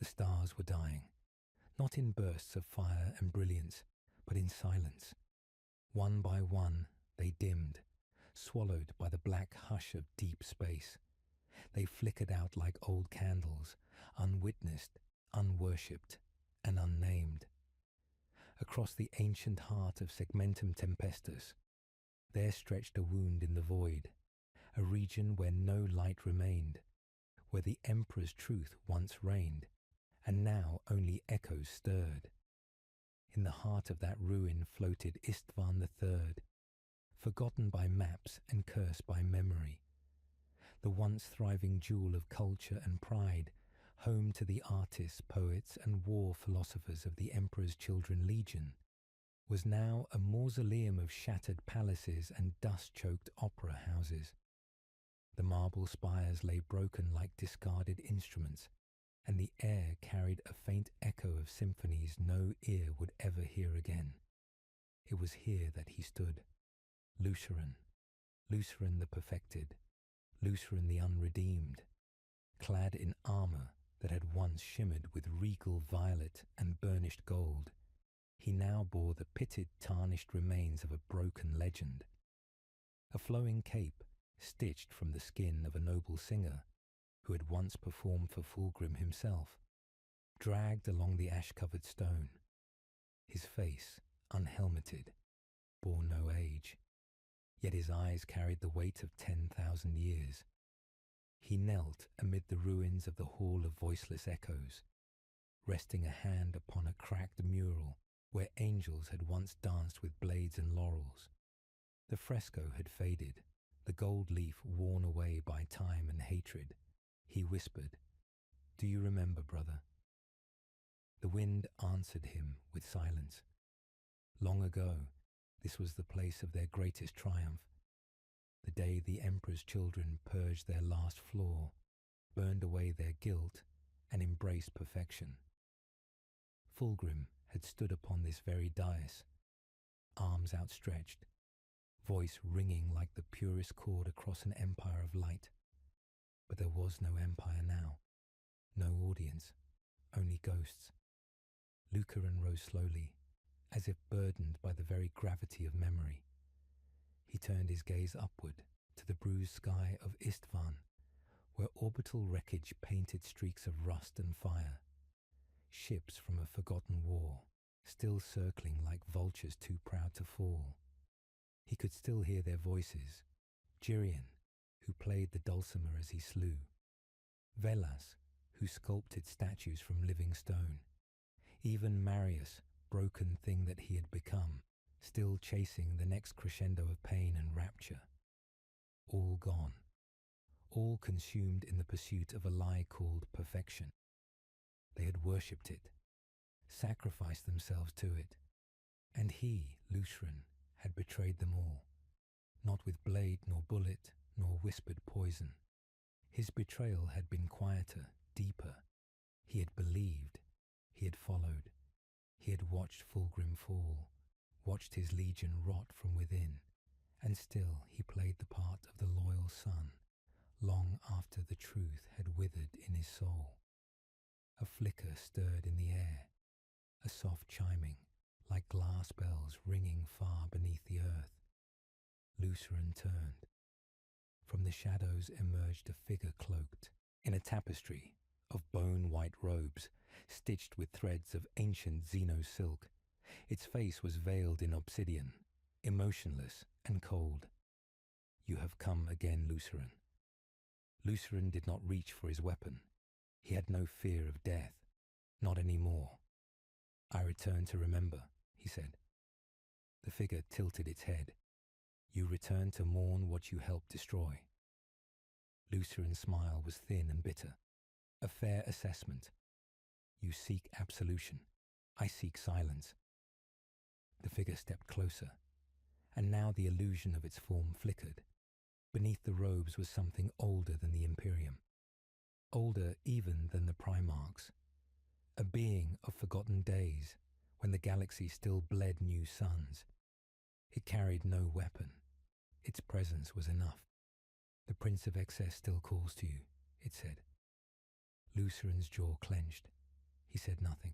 The stars were dying, not in bursts of fire and brilliance, but in silence. One by one, they dimmed, swallowed by the black hush of deep space. They flickered out like old candles, unwitnessed, unworshipped, and unnamed. Across the ancient heart of Segmentum Tempestus, there stretched a wound in the void, a region where no light remained, where the Emperor's truth once reigned, and now only echoes stirred. In the heart of that ruin floated Istvan III, forgotten by maps and cursed by memory. The once thriving jewel of culture and pride, home to the artists, poets, and war philosophers of the Emperor's Children Legion, was now a mausoleum of shattered palaces and dust-choked opera houses. The marble spires lay broken like discarded instruments, and the air carried a faint echo of symphonies no ear would ever hear again. It was here that he stood, Luceran, Luceran the perfected, Luceran the unredeemed, clad in armor that had once shimmered with regal violet and burnished gold. He now bore the pitted, tarnished remains of a broken legend. A flowing cape, stitched from the skin of a noble singer, who had once performed for Fulgrim himself, dragged along the ash-covered stone. His face, unhelmeted, bore no age, yet his eyes carried the weight of 10,000 years. He knelt amid the ruins of the Hall of Voiceless Echoes, resting a hand upon a cracked mural where angels had once danced with blades and laurels. The fresco had faded, the gold leaf worn away by time and hatred. He whispered, "Do you remember, brother?" The wind answered him with silence. Long ago, this was the place of their greatest triumph, the day the Emperor's children purged their last flaw, burned away their guilt, and embraced perfection. Fulgrim had stood upon this very dais, arms outstretched, voice ringing like the purest chord across an empire of light. But there was no empire now, no audience, only ghosts. Lucaran rose slowly, as if burdened by the very gravity of memory. He turned his gaze upward to the bruised sky of Istvan, where orbital wreckage painted streaks of rust and fire. Ships from a forgotten war, still circling like vultures too proud to fall. He could still hear their voices, Gyrian, who played the dulcimer as he slew, Velas, who sculpted statues from living stone, even Marius, broken thing that he had become, still chasing the next crescendo of pain and rapture. All gone, all consumed in the pursuit of a lie called perfection. They had worshipped it, sacrificed themselves to it, and he, Luceran, had betrayed them all, not with blade nor bullet nor whispered poison. His betrayal had been quieter, deeper. He had believed, he had followed, he had watched Fulgrim fall, watched his legion rot from within, and still he played the part of the loyal son, long after the truth had withered in his soul. A flicker stirred in the air, a soft chiming, like glass bells ringing far beneath the earth. Luceran turned. From the shadows emerged a figure cloaked in a tapestry of bone-white robes, stitched with threads of ancient Xeno silk. Its face was veiled in obsidian, emotionless and cold. "You have come again, Luceran." Luceran did not reach for his weapon. He had no fear of death, not anymore. "I return to remember," he said. The figure tilted its head. "You return to mourn what you helped destroy." Luceran's smile was thin and bitter. "A fair assessment. You seek absolution. I seek silence." The figure stepped closer, and now the illusion of its form flickered. Beneath the robes was something older than the Imperium, older even than the Primarchs, a being of forgotten days when the galaxy still bled new suns. It carried no weapon. Its presence was enough. "The Prince of Excess still calls to you," it said. Luceran's jaw clenched. He said nothing.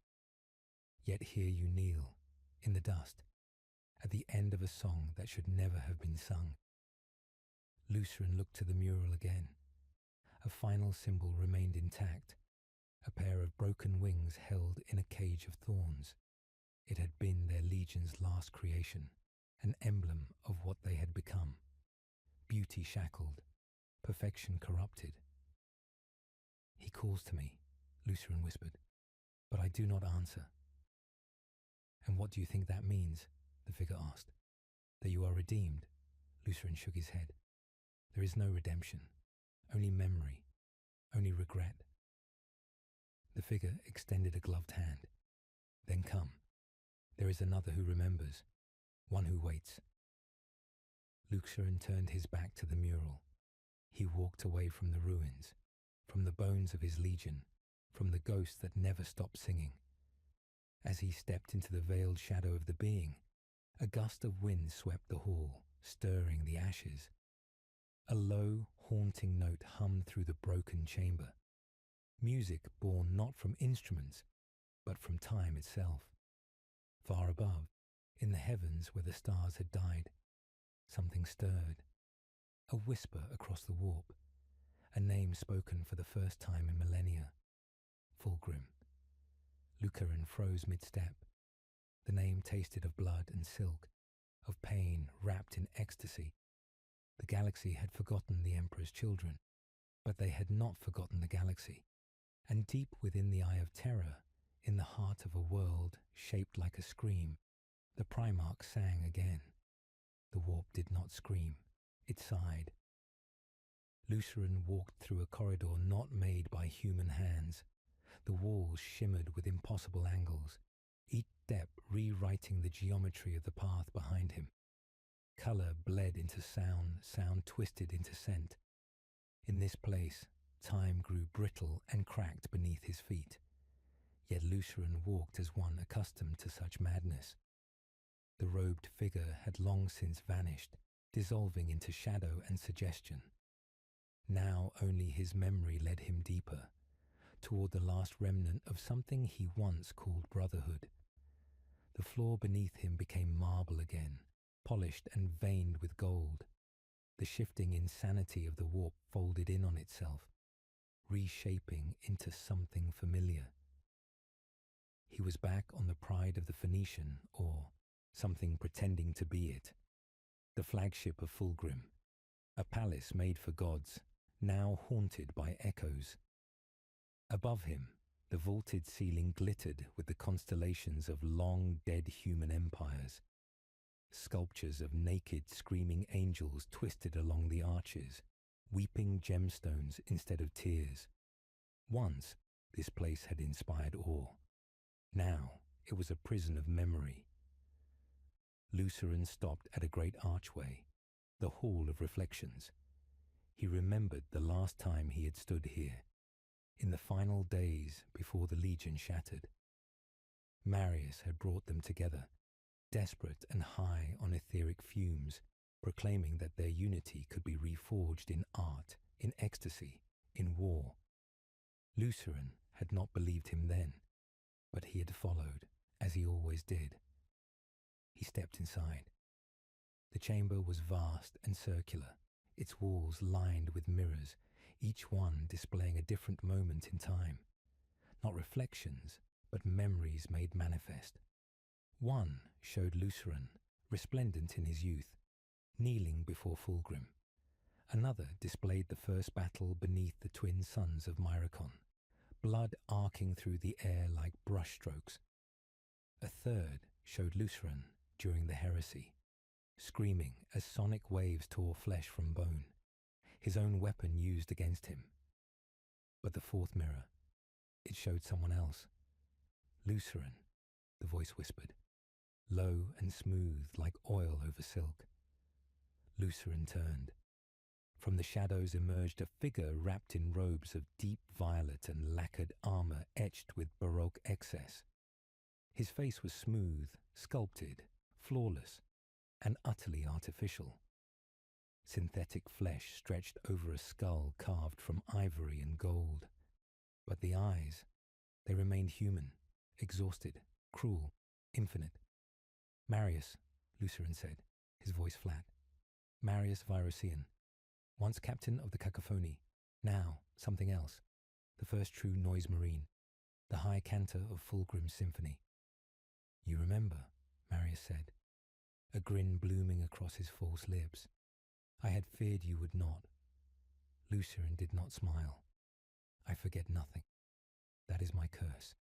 Yet here you kneel, in the dust, at the end of a song that should never have been sung. Lucerin looked to the mural again. A final symbol remained intact, a pair of broken wings held in a cage of thorns. It had been their legion's last creation, an emblem of what they had become. Beauty shackled, perfection corrupted. He calls to me, Lucerin whispered, but I do not answer. And what do you think that means? The figure asked. That you are redeemed? Lucerin shook his head. There is no redemption, only memory, only regret. The figure extended a gloved hand. Then come. There is another who remembers, one who waits. Lucerin turned his back to the mural. He walked away from the ruins, from the bones of his legion, from the ghost that never stopped singing. As he stepped into the veiled shadow of the being, a gust of wind swept the hall, stirring the ashes. A low, haunting note hummed through the broken chamber. Music born not from instruments, but from time itself. Far above, in the heavens where the stars had died, something stirred. A whisper across the warp, a name spoken for the first time in millennia. Fulgrim. Lucerin froze mid-step. The name tasted of blood and silk, of pain wrapped in ecstasy. The galaxy had forgotten the Emperor's children, but they had not forgotten the galaxy. And deep within the eye of terror, in the heart of a world shaped like a scream, the Primarch sang again. The warp did not scream, it sighed. Lucerin walked through a corridor not made by human hands. The walls shimmered with impossible angles, each step rewriting the geometry of the path behind him. Colour bled into sound, sound twisted into scent. In this place, time grew brittle and cracked beneath his feet. Yet Lucerin walked as one accustomed to such madness. The robed figure had long since vanished, dissolving into shadow and suggestion. Now only his memory led him deeper, toward the last remnant of something he once called brotherhood. The floor beneath him became marble again, polished and veined with gold. The shifting insanity of the warp folded in on itself, reshaping into something familiar. He was back on the pride of the Phoenician, or something pretending to be it. The flagship of Fulgrim, a palace made for gods, now haunted by echoes. Above him, the vaulted ceiling glittered with the constellations of long-dead human empires. Sculptures of naked, screaming angels twisted along the arches, weeping gemstones instead of tears. Once, this place had inspired awe. Now, it was a prison of memory. Lucerin stopped at a great archway, the Hall of Reflections. He remembered the last time he had stood here, in the final days before the Legion shattered. Marius had brought them together, desperate and high on etheric fumes, proclaiming that their unity could be reforged in art, in ecstasy, in war. Lucerin had not believed him then, but he had followed, as he always did. He stepped inside. The chamber was vast and circular, its walls lined with mirrors, each one displaying a different moment in time. Not reflections, but memories made manifest. One showed Lucerin, resplendent in his youth, kneeling before Fulgrim. Another displayed the first battle beneath the twin suns of Myricon, blood arcing through the air like brushstrokes. A third showed Lucerin during the Heresy, screaming as sonic waves tore flesh from bone, his own weapon used against him. But the fourth mirror, it showed someone else. Lucerin, the voice whispered, low and smooth like oil over silk. Lucerin turned. From the shadows emerged a figure wrapped in robes of deep violet and lacquered armor etched with Baroque excess. His face was smooth, sculpted, flawless, and utterly artificial. Synthetic flesh stretched over a skull carved from ivory and gold. But the eyes, They remained human, exhausted, cruel, infinite. Marius, Lucerin said, his voice flat. Marius Virusian, once captain of the Cacophony, now something else, the first true noise marine, the high cantor of Fulgrim's symphony. You remember, Marius said, a grin blooming across his false lips. I had feared you would not. Lucerin did not smile. I forget nothing. That is my curse.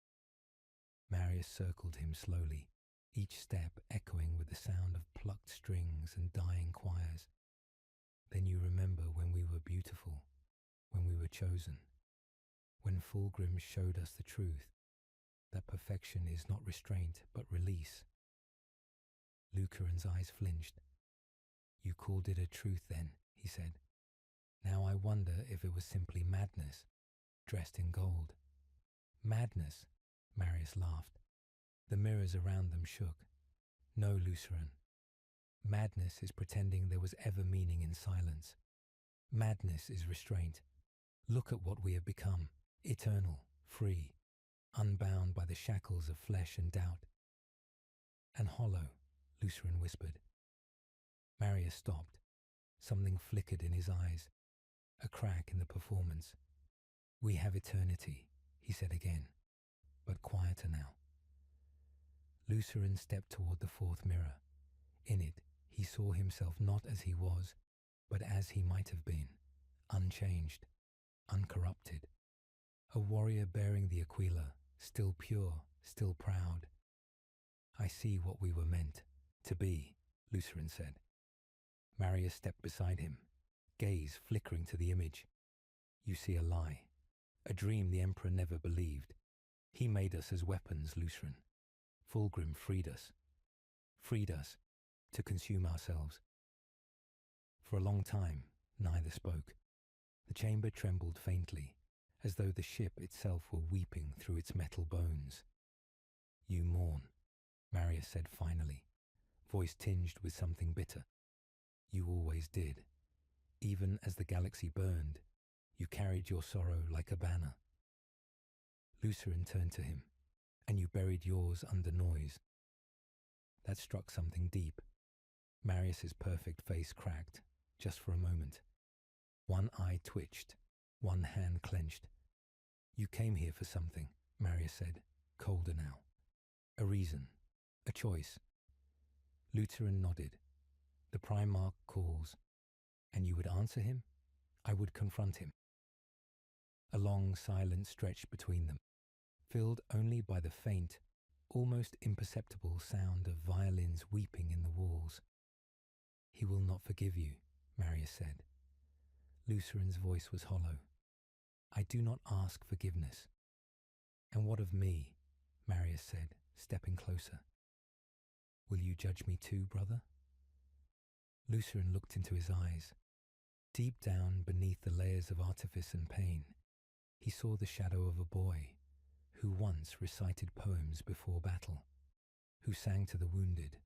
Marius circled him slowly, each step echoing with the sound of plucked strings and dying choirs. Then you remember when we were beautiful, when we were chosen, when Fulgrim showed us the truth, that perfection is not restraint but release. Lucerin's eyes flinched. You called it a truth then, he said. Now I wonder if it was simply madness, dressed in gold. Madness, Marius laughed. The mirrors around them shook. No, Lucerin. Madness is pretending there was ever meaning in silence. Madness is restraint. Look at what we have become, eternal, free, unbound by the shackles of flesh and doubt. And hollow, Lucerin whispered. Marius stopped. Something flickered in his eyes, a crack in the performance. We have eternity, he said again, but quieter now. Lucerin stepped toward the fourth mirror. In it, he saw himself not as he was, but as he might have been, unchanged, uncorrupted. A warrior bearing the Aquila, still pure, still proud. I see what we were meant to be, Lucerin said. Marius stepped beside him, gaze flickering to the image. You see a lie, a dream the Emperor never believed. He made us as weapons, Lucerin. Fulgrim freed us to consume ourselves. For a long time, neither spoke. The chamber trembled faintly, as though the ship itself were weeping through its metal bones. You mourn, Marius said finally, voice tinged with something bitter. You always did. Even as the galaxy burned, you carried your sorrow like a banner. Lucerin turned to him, and you buried yours under noise. That struck something deep. Marius's perfect face cracked, just for a moment. One eye twitched, one hand clenched. You came here for something, Marius said, colder now. A reason, a choice. Lucerin nodded. The Primarch calls, and you would answer him? I would confront him. A long silence stretched between them, filled only by the faint, almost imperceptible sound of violins weeping in the walls. He will not forgive you, Marius said. Lucerin's voice was hollow. I do not ask forgiveness. And what of me? Marius said, stepping closer. Will you judge me too, brother? Lucerin looked into his eyes. Deep down beneath the layers of artifice and pain, he saw the shadow of a boy who once recited poems before battle, who sang to the wounded,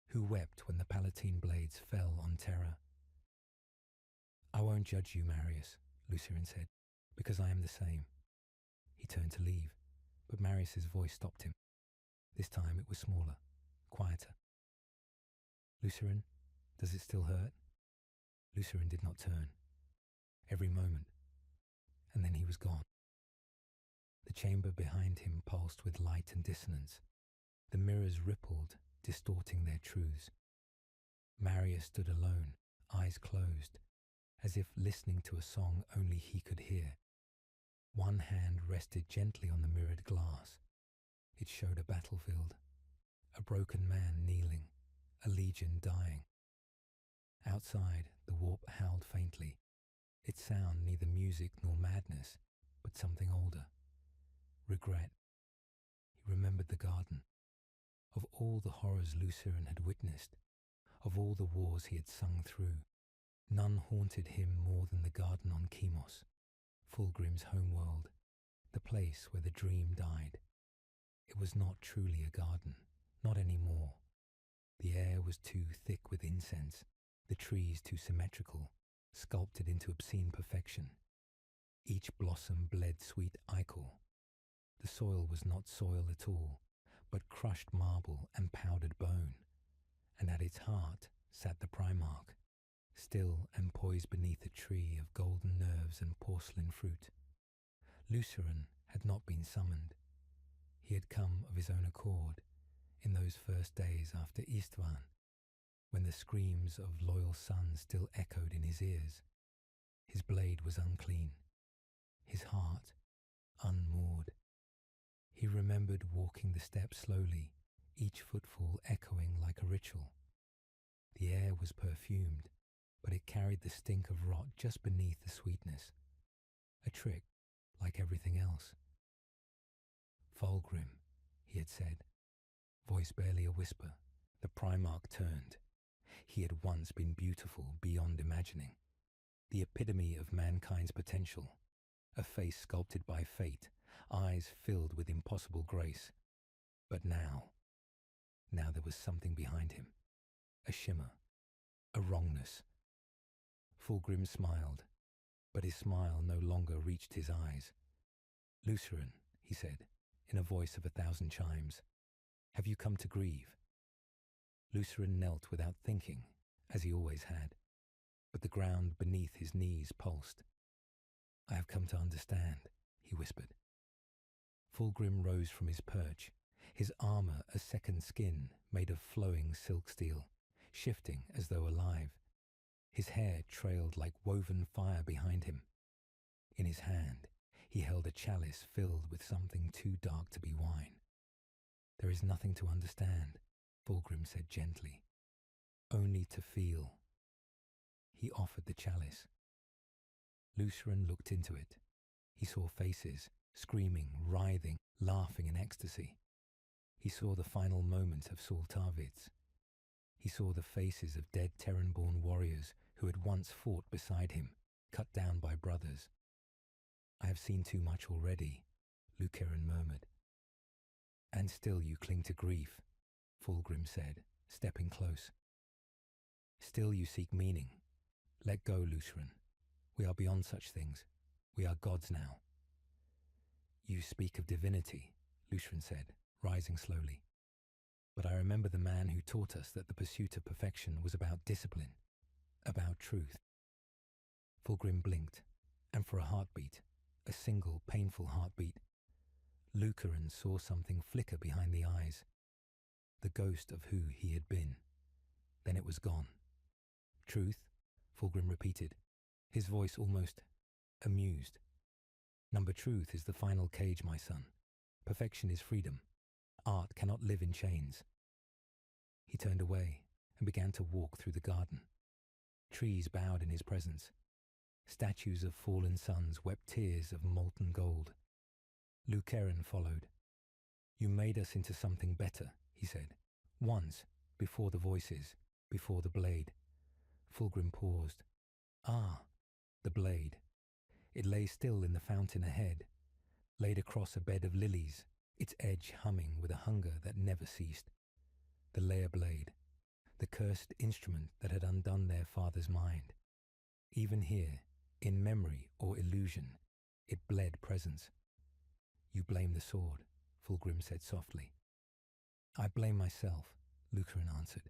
who wept when the Palatine blades fell on terror. I won't judge you, Marius, Lucerin said, because I am the same. He turned to leave, but Marius's voice stopped him. This time it was smaller, quieter. Lucerin, does it still hurt? Lucerin did not turn. Every moment. And then he was gone. The chamber behind him pulsed with light and dissonance. The mirrors rippled, distorting their truths. Marius stood alone, eyes closed, as if listening to a song only he could hear. One hand rested gently on the mirrored glass. It showed a battlefield, a broken man kneeling, a legion dying. Outside, the warp howled faintly, its sound neither music nor madness, but something older. Regret. He remembered the garden. Of all the horrors Lucerin had witnessed, of all the wars he had sung through, none haunted him more than the garden on Chemos, Fulgrim's homeworld, the place where the dream died. It was not truly a garden, not any more. The air was too thick with incense, the trees too symmetrical, sculpted into obscene perfection. Each blossom bled sweet ichor. The soil was not soil at all, but crushed marble and powdered bone, and at its heart sat the Primarch, still and poised beneath a tree of golden nerves and porcelain fruit. Luceran had not been summoned. He had come of his own accord in those first days after Istvan, when the screams of loyal sons still echoed in his ears. His blade was unclean, his heart unmoored. He remembered walking the steps slowly, each footfall echoing like a ritual. The air was perfumed, but it carried the stink of rot just beneath the sweetness. A trick, like everything else. Fulgrim, he had said, voice barely a whisper. The Primarch turned. He had once been beautiful beyond imagining, the epitome of mankind's potential, a face sculpted by fate, eyes filled with impossible grace. But now there was something behind him, a shimmer, a wrongness. Fulgrim smiled, but his smile no longer reached his eyes. Luceran, he said, in a voice of 1,000 chimes, have you come to grieve? Luceran knelt without thinking, as he always had, but the ground beneath his knees pulsed. I have come to understand, he whispered. Fulgrim rose from his perch, his armour a second skin made of flowing silk steel, shifting as though alive. His hair trailed like woven fire behind him. In his hand, he held a chalice filled with something too dark to be wine. There is nothing to understand, Fulgrim said gently, only to feel. He offered the chalice. Luceran looked into it. He saw faces, screaming, writhing, laughing in ecstasy. He saw the final moment of Sultavids. He saw the faces of dead Terran-born warriors who had once fought beside him, cut down by brothers. I have seen too much already, Luceran murmured. And still you cling to grief, Fulgrim said, stepping close. Still you seek meaning. Let go, Luceran. We are beyond such things. We are gods now. You speak of divinity, Luceran said, rising slowly. But I remember the man who taught us that the pursuit of perfection was about discipline, about truth. Fulgrim blinked, and for a heartbeat, a single painful heartbeat, Luceran saw something flicker behind the eyes, the ghost of who he had been. Then it was gone. Truth, Fulgrim repeated, his voice almost amused. Number truth is the final cage, my son. Perfection is freedom. Art cannot live in chains. He turned away and began to walk through the garden. Trees bowed in his presence. Statues of fallen suns wept tears of molten gold. Luceran followed. You made us into something better, he said. Once, before the voices, before the blade. Fulgrim paused. Ah, the blade. It lay still in the fountain ahead, laid across a bed of lilies, its edge humming with a hunger that never ceased. The layer blade, the cursed instrument that had undone their father's mind. Even here, in memory or illusion, it bled presence. You blame the sword, Fulgrim said softly. I blame myself, Luceran answered.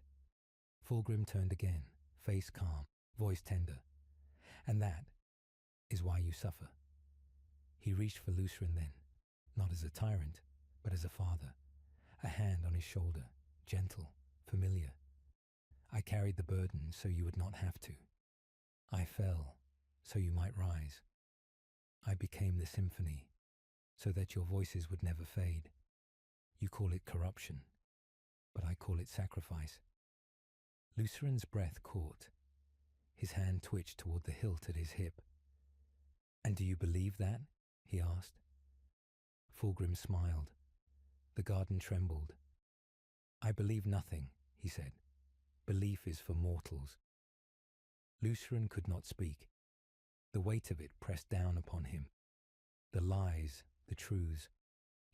Fulgrim turned again, face calm, voice tender. And that is why you suffer. He reached for Luceran then, not as a tyrant, but as a father, a hand on his shoulder, gentle, familiar. I carried the burden so you would not have to. I fell so you might rise. I became the symphony so that your voices would never fade. You call it corruption, but I call it sacrifice. Luceran's breath caught. His hand twitched toward the hilt at his hip. And do you believe that? He asked. Fulgrim smiled. The garden trembled. I believe nothing, he said. Belief is for mortals. Luceran could not speak. The weight of it pressed down upon him. The lies, the truths,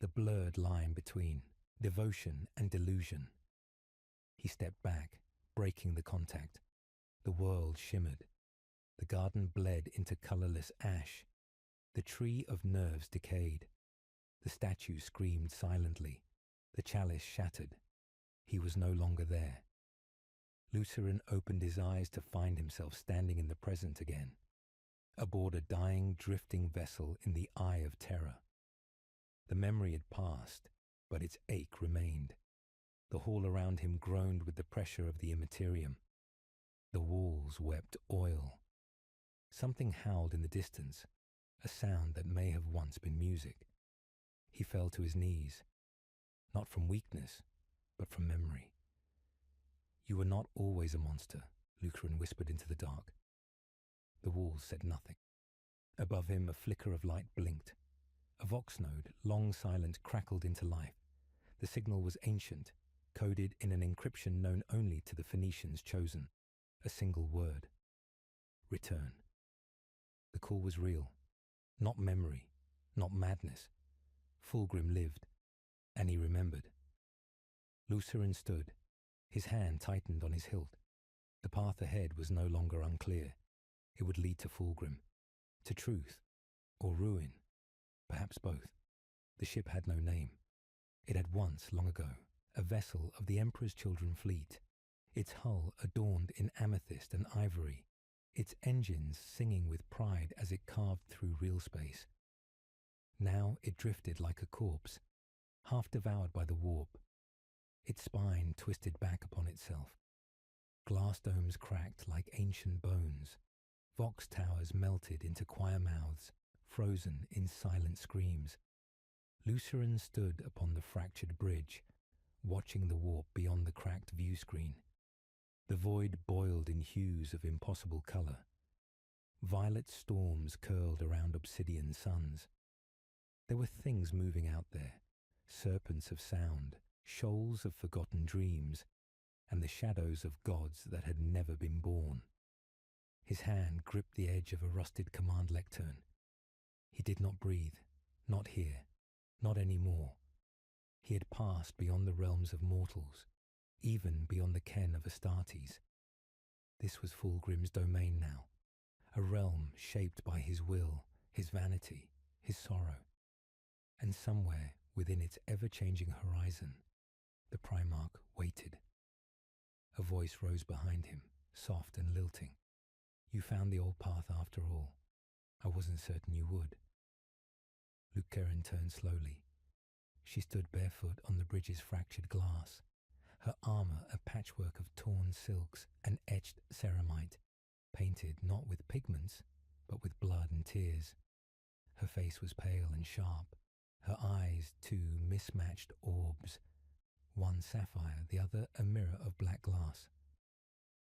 the blurred line between devotion and delusion. He stepped back, breaking the contact. The world shimmered. The garden bled into colourless ash. The tree of nerves decayed. The statue screamed silently. The chalice shattered. He was no longer there. Lutheran opened his eyes to find himself standing in the present again, aboard a dying, drifting vessel in the eye of terror. The memory had passed, but its ache remained. The hall around him groaned with the pressure of the Imperium. The walls wept oil. Something howled in the distance, a sound that may have once been music. He fell to his knees, not from weakness, but from memory. "You were not always a monster," Lutheran whispered into the dark. The walls said nothing. Above him, a flicker of light blinked. A vox node, long silent, crackled into life. The signal was ancient, coded in an encryption known only to the Phoenicians chosen. A single word. Return. The call was real. Not memory, not madness. Fulgrim lived, and he remembered. Lutheran stood. His hand tightened on his hilt. The path ahead was no longer unclear. It would lead to Fulgrim, to truth, or ruin, perhaps both. The ship had no name. It had once, long ago, a vessel of the Emperor's Children fleet, its hull adorned in amethyst and ivory, its engines singing with pride as it carved through real space. Now it drifted like a corpse, half devoured by the warp, its spine twisted back upon itself. Glass domes cracked like ancient bones. Vox towers melted into choir mouths, frozen in silent screams. Lutheran stood upon the fractured bridge, watching the warp beyond the cracked view screen. The void boiled in hues of impossible colour. Violet storms curled around obsidian suns. There were things moving out there, serpents of sound, shoals of forgotten dreams, and the shadows of gods that had never been born. His hand gripped the edge of a rusted command lectern. He did not breathe, not here, not anymore. He had passed beyond the realms of mortals, even beyond the ken of Astartes. This was Fulgrim's domain now, a realm shaped by his will, his vanity, his sorrow. And somewhere within its ever-changing horizon, the Primarch waited. A voice rose behind him, soft and lilting. "You found the old path after all. I wasn't certain you would." Lucarin turned slowly. She stood barefoot on the bridge's fractured glass, her armour a patchwork of torn silks and etched ceramite, painted not with pigments, but with blood and tears. Her face was pale and sharp, her eyes two mismatched orbs, one sapphire, the other a mirror of black glass.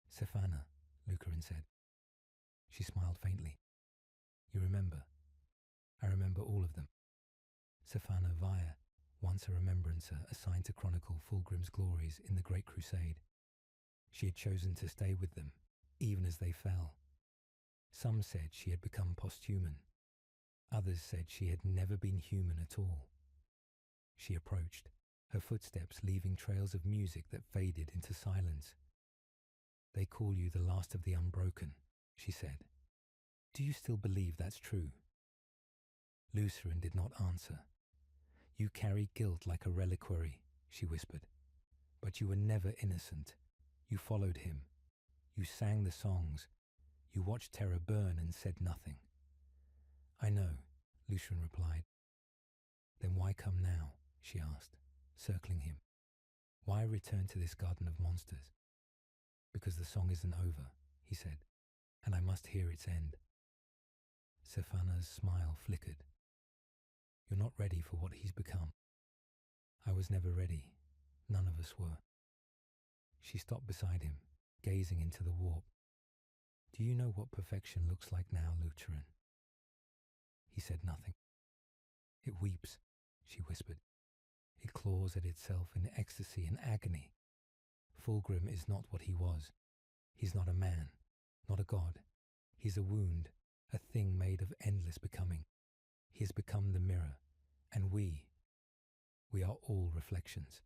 "Sephana," Lucarin said. She smiled faintly. "You remember?" "I remember all of them." Sephana Vaya, once a remembrancer assigned to chronicle Fulgrim's glories in the Great Crusade. She had chosen to stay with them, even as they fell. Some said she had become posthuman. Others said she had never been human at all. She approached, her footsteps leaving trails of music that faded into silence. "They call you the last of the unbroken," she said. "Do you still believe that's true?" Lutheran did not answer. "You carry guilt like a reliquary," she whispered. "But you were never innocent. You followed him. You sang the songs. You watched terror burn and said nothing." "I know," Lutheran replied. "Then why come now?" she asked, circling him. "Why return to this garden of monsters?" "Because the song isn't over," he said, "and I must hear its end." Sephana's smile flickered. "You're not ready for what he's become." "I was never ready. None of us were." She stopped beside him, gazing into the warp. "Do you know what perfection looks like now, Lutheran?" He said nothing. "It weeps," she whispered. "It claws at itself in ecstasy and agony. Fulgrim is not what he was. He's not a man, not a god. He's a wound, a thing made of endless becoming. He has become the mirror, and we are all reflections."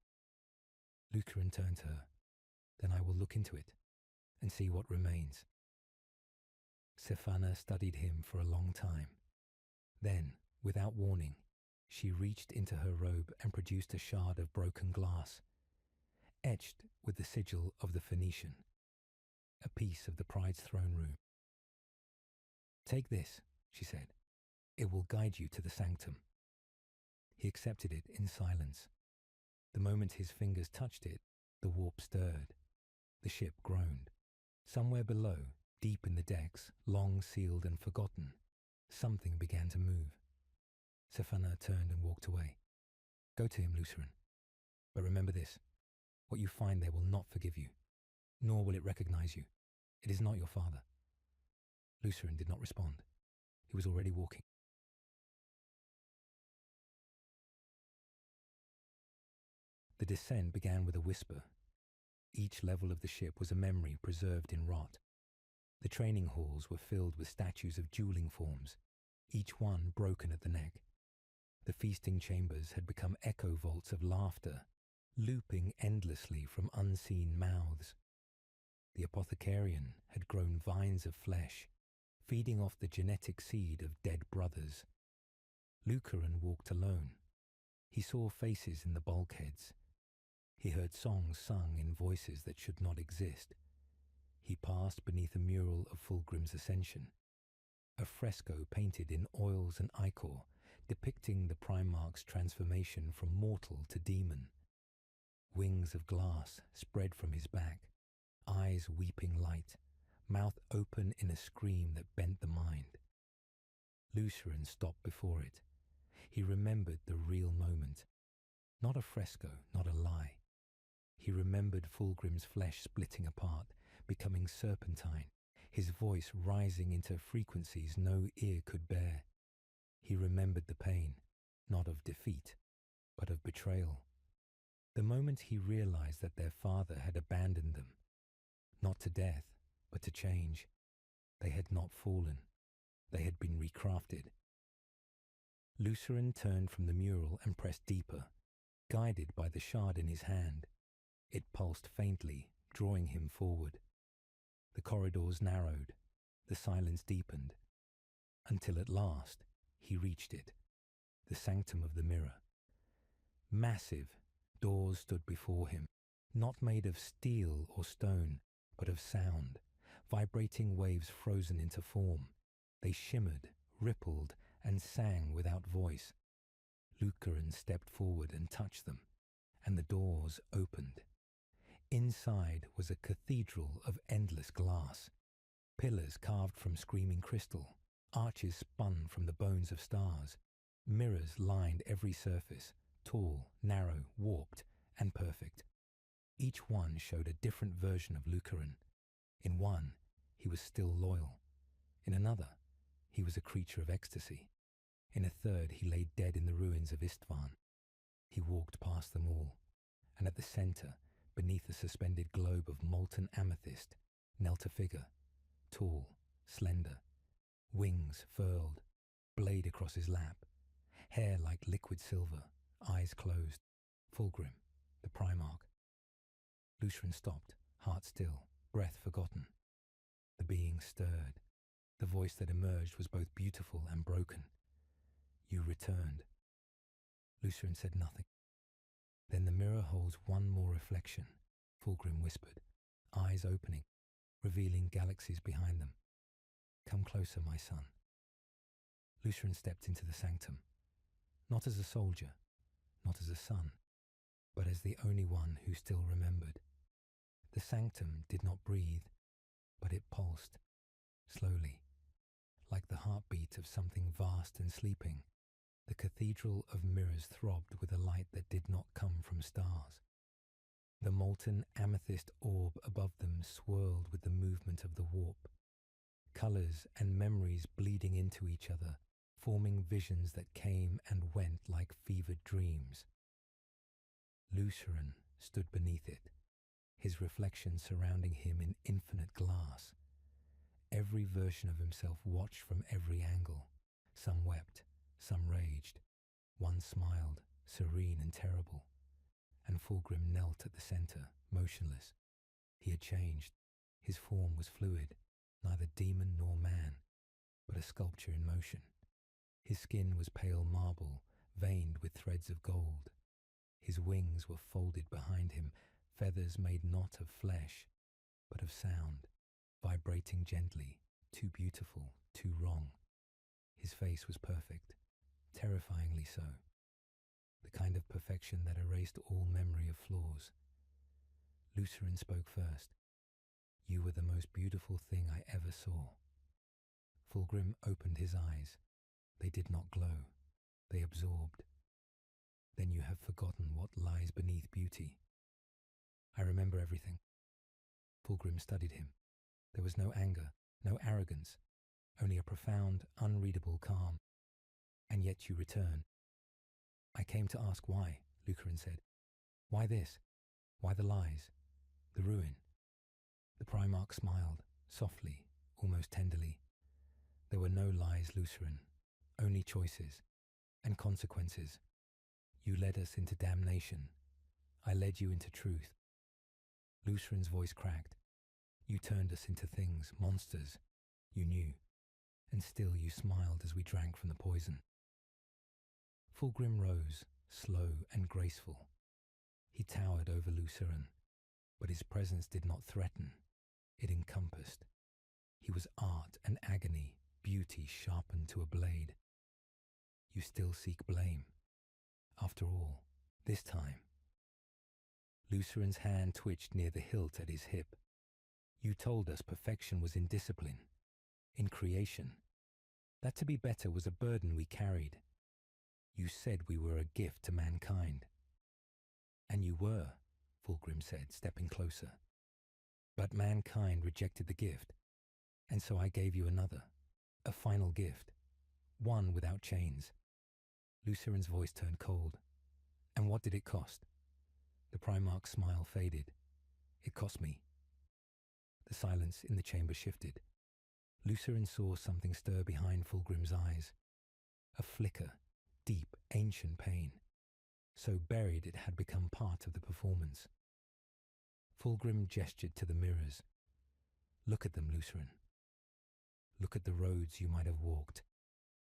Lucarin turned to her. "Then I will look into it, and see what remains." Sephana studied him for a long time. Then, without warning, She reached into her robe and produced a shard of broken glass, etched with the sigil of the Phoenician, a piece of the pride's throne room. "Take this," she said. "It will guide you to the sanctum." He accepted it in silence. The moment his fingers touched it, the warp stirred. The ship groaned. Somewhere below, deep in the decks, long sealed and forgotten, something began to move. Safana turned and walked away. "Go to him, Lucerin. But remember this, what you find there will not forgive you, nor will it recognize you. It is not your father." Lucerin did not respond. He was already walking. The descent began with a whisper. Each level of the ship was a memory preserved in rot. The training halls were filled with statues of dueling forms, each one broken at the neck. The feasting chambers had become echo vaults of laughter, looping endlessly from unseen mouths. The apothecarian had grown vines of flesh, feeding off the genetic seed of dead brothers. Lucaran walked alone. He saw faces in the bulkheads. He heard songs sung in voices that should not exist. He passed beneath a mural of Fulgrim's ascension, a fresco painted in oils and ichor, depicting the Primarch's transformation from mortal to demon. Wings of glass spread from his back, eyes weeping light, mouth open in a scream that bent the mind. Lucerin stopped before it. He remembered the real moment. Not a fresco, not a lie. He remembered Fulgrim's flesh splitting apart, becoming serpentine, his voice rising into frequencies no ear could bear. He remembered the pain, not of defeat, but of betrayal. The moment he realized that their father had abandoned them, not to death, but to change. They had not fallen. They had been recrafted. Lucerin turned from the mural and pressed deeper, guided by the shard in his hand. It pulsed faintly, drawing him forward. The corridors narrowed, the silence deepened, until at last he reached it, the sanctum of the mirror. Massive doors stood before him, not made of steel or stone, but of sound, vibrating waves frozen into form. They shimmered, rippled, and sang without voice. Lucaran stepped forward and touched them, and the doors opened. Inside was a cathedral of endless glass, pillars carved from screaming crystal, arches spun from the bones of stars. Mirrors lined every surface, tall, narrow, warped, and perfect. Each one showed a different version of Lucaran. In one, he was still loyal. In another, he was a creature of ecstasy. In a third, he lay dead in the ruins of Istvan. He walked past them all, and at the center, beneath a suspended globe of molten amethyst, knelt a figure, tall, slender, wings furled, blade across his lap, hair like liquid silver, eyes closed. Fulgrim, the Primarch. Lucerin stopped, heart still, breath forgotten. The being stirred. The voice that emerged was both beautiful and broken. "You returned." Lucerin said nothing. "Then the mirror holds one more reflection," Fulgrim whispered, eyes opening, revealing galaxies behind them. "Come closer, my son." Lucerin stepped into the sanctum, not as a soldier, not as a son, but as the only one who still remembered. The sanctum did not breathe, but it pulsed, slowly, like the heartbeat of something vast and sleeping. The cathedral of mirrors throbbed with a light that did not come from stars. The molten amethyst orb above them swirled with the movement of the warp. Colors and memories bleeding into each other, forming visions that came and went like fevered dreams. Lucerin stood beneath it, his reflection surrounding him in infinite glass. Every version of himself watched from every angle. Some wept, some raged. One smiled, serene and terrible. And Fulgrim knelt at the center, motionless. He had changed. His form was fluid, neither demon nor man, but a sculpture in motion. His skin was pale marble, veined with threads of gold. His wings were folded behind him, feathers made not of flesh, but of sound, vibrating gently, too beautiful, too wrong. His face was perfect, terrifyingly so, the kind of perfection that erased all memory of flaws. Lucerin spoke first. "You were the most beautiful thing I ever saw." Fulgrim opened his eyes. They did not glow. They absorbed. "Then you have forgotten what lies beneath beauty." "I remember everything." Fulgrim studied him. There was no anger, no arrogance, only a profound, unreadable calm. "And yet you return." "I came to ask why," Lucarin said. "Why this? Why the lies? The ruin?" The Primarch smiled, softly, almost tenderly. "There were no lies, Lucerin, only choices, and consequences. You led us into damnation. I led you into truth." Lucerin's voice cracked. "You turned us into things, monsters. You knew. And still you smiled as we drank from the poison." Fulgrim rose, slow and graceful. He towered over Lucerin, but his presence did not threaten. It encompassed. He was art and agony, beauty sharpened to a blade. "You still seek blame. After all, this time." Lucerin's hand twitched near the hilt at his hip. "You told us perfection was in discipline, in creation. That to be better was a burden we carried. You said we were a gift to mankind." "And you were," Fulgrim said, stepping closer. "But mankind rejected the gift, and so I gave you another, a final gift, one without chains." Lucerin's voice turned cold. "And what did it cost?" The Primarch's smile faded. "It cost me." The silence in the chamber shifted. Lucerin saw something stir behind Fulgrim's eyes. A flicker, deep, ancient pain. So buried it had become part of the performance. Fulgrim gestured to the mirrors. "Look at them, Lucerin. Look at the roads you might have walked,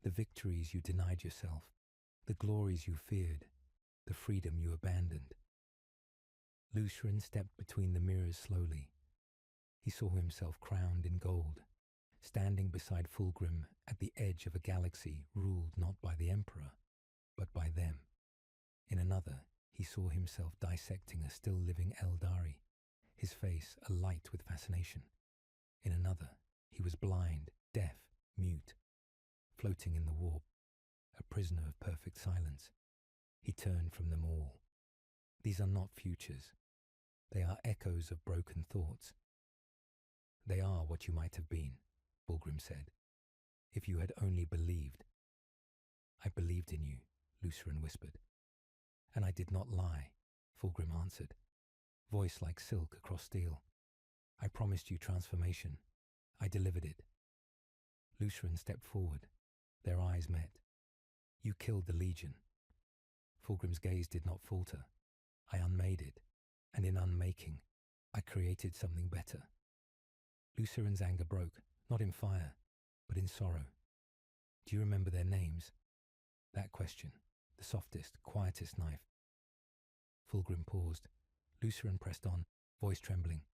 the victories you denied yourself, the glories you feared, the freedom you abandoned." Lucerin stepped between the mirrors slowly. He saw himself crowned in gold, standing beside Fulgrim at the edge of a galaxy ruled not by the Emperor, but by them. In another, he saw himself dissecting a still-living Eldari, his face alight with fascination. In another, he was blind, deaf, mute, floating in the warp, a prisoner of perfect silence. He turned from them all. "These are not futures. They are echoes of broken thoughts." "They are what you might have been," Fulgrim said, "if you had only believed." "I believed in you," Lucerin whispered. "And I did not lie," Fulgrim answered, voice like silk across steel. "I promised you transformation. I delivered it." Lucerin stepped forward. Their eyes met. "You killed the Legion." Fulgrim's gaze did not falter. "I unmade it, and in unmaking, I created something better." Lucerin's anger broke, not in fire, but in sorrow. "Do you remember their names?" That question, the softest, quietest knife. Fulgrim paused. Lucerin pressed on, voice trembling.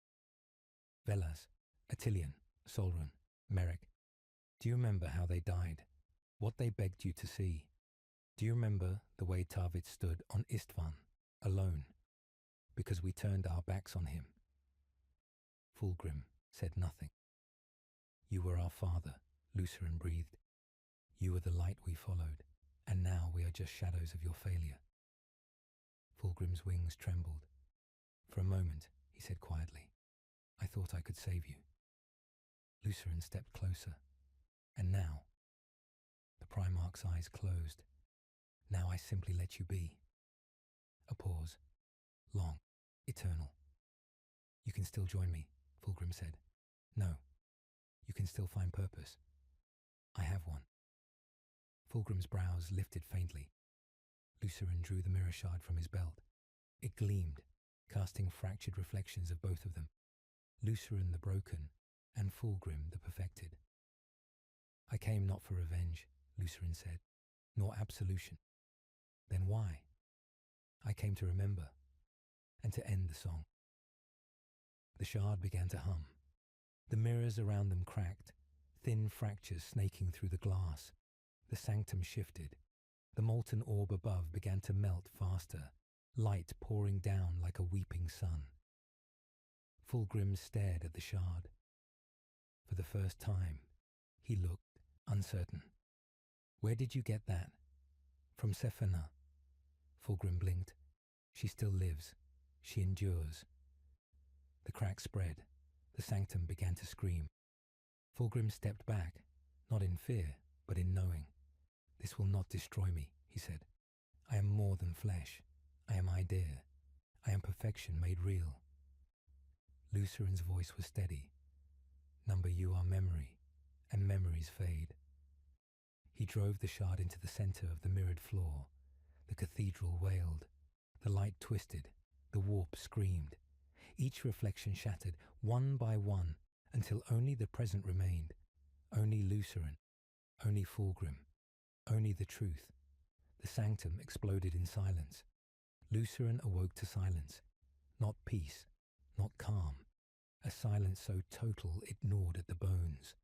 "Velas, Attilian, Solran, Merrick. Do you remember how they died? What they begged you to see? Do you remember the way Tarvid stood on Istvan, alone, because we turned our backs on him?" Fulgrim said nothing. "You were our father," Lucerin breathed. "You were the light we followed, and now we are just shadows of your failure." Fulgrim's wings trembled. "For a moment," he said quietly, "I thought I could save you." Lucerin stepped closer. "And now?" The Primarch's eyes closed. "Now I simply let you be." A pause. Long. Eternal. "You can still join me," Fulgrim said. "No. You can still find purpose." "I have one." Fulgrim's brows lifted faintly. Lucerin drew the mirror shard from his belt. It gleamed, casting fractured reflections of both of them. Lucerin the broken, and Fulgrim the perfected. "I came not for revenge," Lucerin said, "nor absolution. Then why? I came to remember, and to end the song. The shard began to hum. The mirrors around them cracked, thin fractures snaking through the glass. The sanctum shifted. The molten orb above began to melt faster, light pouring down like a weeping sun. Fulgrim stared at the shard. For the first time, he looked uncertain. Where did you get that? From Sephana. Fulgrim blinked. She still lives. She endures. The crack spread. The sanctum began to scream. Fulgrim stepped back, not in fear, but in knowing. This will not destroy me, he said. I am more than flesh. I am idea. I am perfection made real. Lucerin's voice was steady. Number, you are memory, and memories fade. He drove the shard into the centre of the mirrored floor. The cathedral wailed. The light twisted. The warp screamed. Each reflection shattered, one by one, until only the present remained. Only Lucerin. Only Fulgrim. Only the truth. The sanctum exploded in silence. Lucerin awoke to silence. Not peace. Not calm. A silence so total it gnawed at the bones.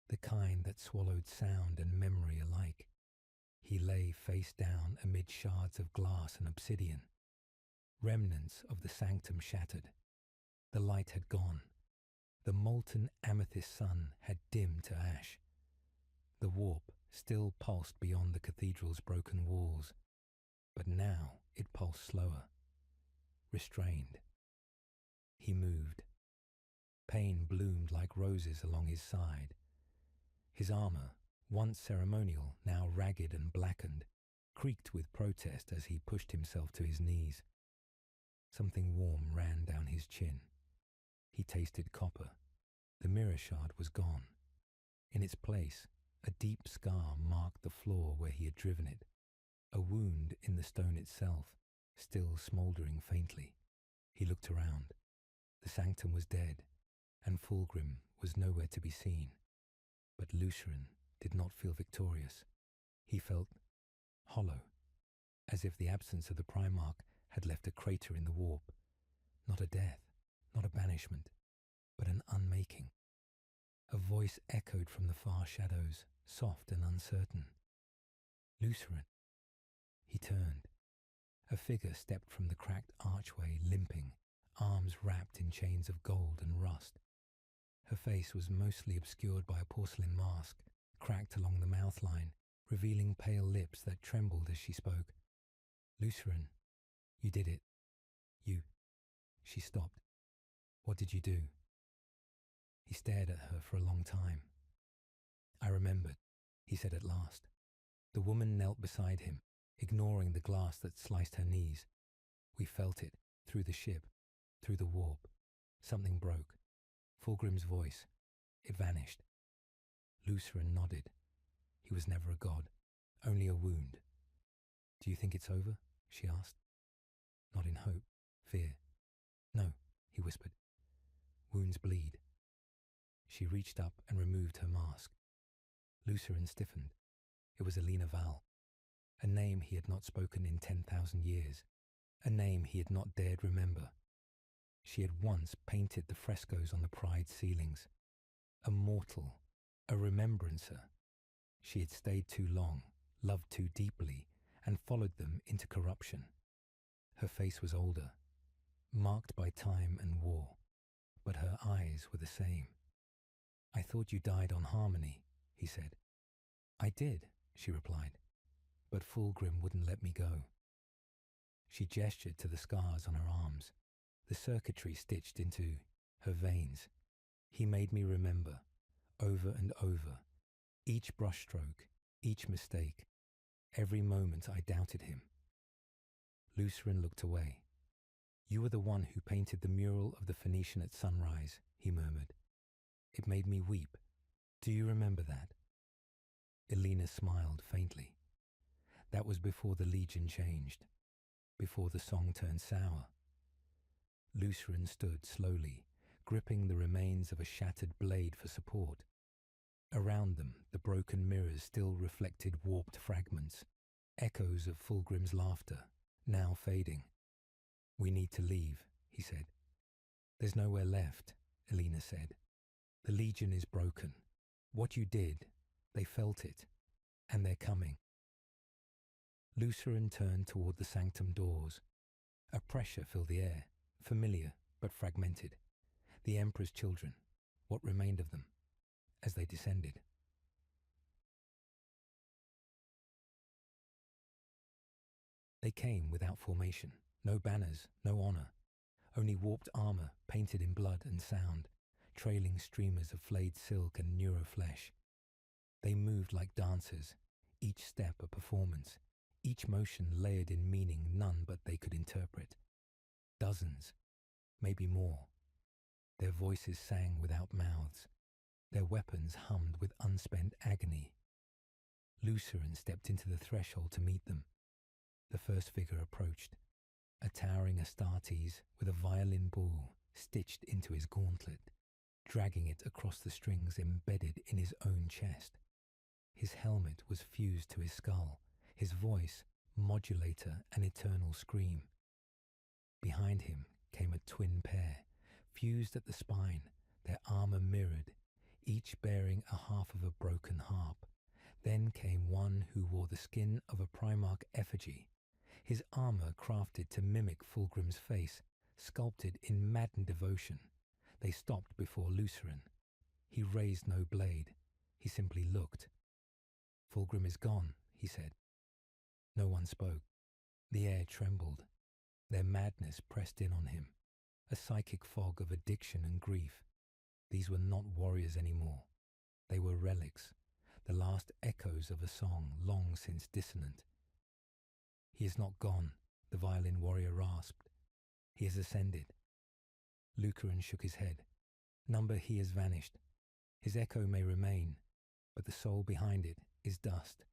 The kind that swallowed sound and memory alike. He lay face down amid shards of glass and obsidian. Remnants of the sanctum shattered. The light had gone. The molten amethyst sun had dimmed to ash. The warp still pulsed beyond the cathedral's broken walls, but now it pulsed slower, restrained. He moved. Pain bloomed like roses along his side. His armor, once ceremonial, now ragged and blackened, creaked with protest as he pushed himself to his knees. Something warm ran down his chin. He tasted copper. The mirror shard was gone. In its place, a deep scar marked the floor where he had driven it, a wound in the stone itself, still smouldering faintly. He looked around. The sanctum was dead, and Fulgrim was nowhere to be seen. But Lucerin did not feel victorious. He felt hollow, as if the absence of the Primarch had left a crater in the warp. Not a death, not a banishment, but an unmaking. A voice echoed from the far shadows, soft and uncertain. Lucerin. He turned. A figure stepped from the cracked archway, limping, arms wrapped in chains of gold and rust. Her face was mostly obscured by a porcelain mask, cracked along the mouth line, revealing pale lips that trembled as she spoke. Lucerin, you did it. You. She stopped. What did you do? He stared at her for a long time. I remembered, he said at last. The woman knelt beside him, ignoring the glass that sliced her knees. We felt it, through the ship, through the warp. Something broke. Fulgrim's voice. It vanished. Lucerin nodded. He was never a god, only a wound. Do you think it's over? She asked. Not in hope, fear. No, he whispered. Wounds bleed. She reached up and removed her mask. Lucerin stiffened. It was Alina Val, a name he had not spoken in 10,000 years, a name he had not dared remember. She had once painted the frescoes on the Pride ceilings. A mortal, a remembrancer. She had stayed too long, loved too deeply, and followed them into corruption. Her face was older, marked by time and war, but her eyes were the same. I thought you died on Harmony, he said. I did, she replied, but Fulgrim wouldn't let me go. She gestured to the scars on her arms, the circuitry stitched into her veins. He made me remember, over and over, each brushstroke, each mistake, every moment I doubted him. Lucerin looked away. You were the one who painted the mural of the Phoenician at sunrise, he murmured. It made me weep. Do you remember that? Elena smiled faintly. That was before the Legion changed, before the song turned sour. Lucerin stood slowly, gripping the remains of a shattered blade for support. Around them, the broken mirrors still reflected warped fragments. Echoes of Fulgrim's laughter, now fading. "We need to leave," he said. "There's nowhere left," Elena said. "The Legion is broken. What you did, they felt it, and they're coming." Lucerin turned toward the sanctum doors. A pressure filled the air, familiar but fragmented. The Emperor's children, what remained of them, as they descended. They came without formation, no banners, no honor, only warped armor painted in blood and sound, trailing streamers of flayed silk and neuroflesh. They moved like dancers, each step a performance, each motion layered in meaning none but they could interpret. Dozens, maybe more. Their voices sang without mouths. Their weapons hummed with unspent agony. Lucerin stepped into the threshold to meet them. The first figure approached, a towering Astartes with a violin ball stitched into his gauntlet, dragging it across the strings embedded in his own chest. His helmet was fused to his skull, his voice modulator an eternal scream. Behind him came a twin pair, fused at the spine, their armor mirrored, each bearing a half of a broken harp. Then came one who wore the skin of a Primarch effigy, his armor crafted to mimic Fulgrim's face, sculpted in maddened devotion. They stopped before Lucerin. He raised no blade. He simply looked. "Fulgrim is gone," he said. No one spoke. The air trembled. Their madness pressed in on him, a psychic fog of addiction and grief. These were not warriors anymore. They were relics, the last echoes of a song long since dissonant. "He is not gone," the violin warrior rasped. "He has ascended." Lucerin shook his head. "Number, he has vanished. His echo may remain, but the soul behind it is dust."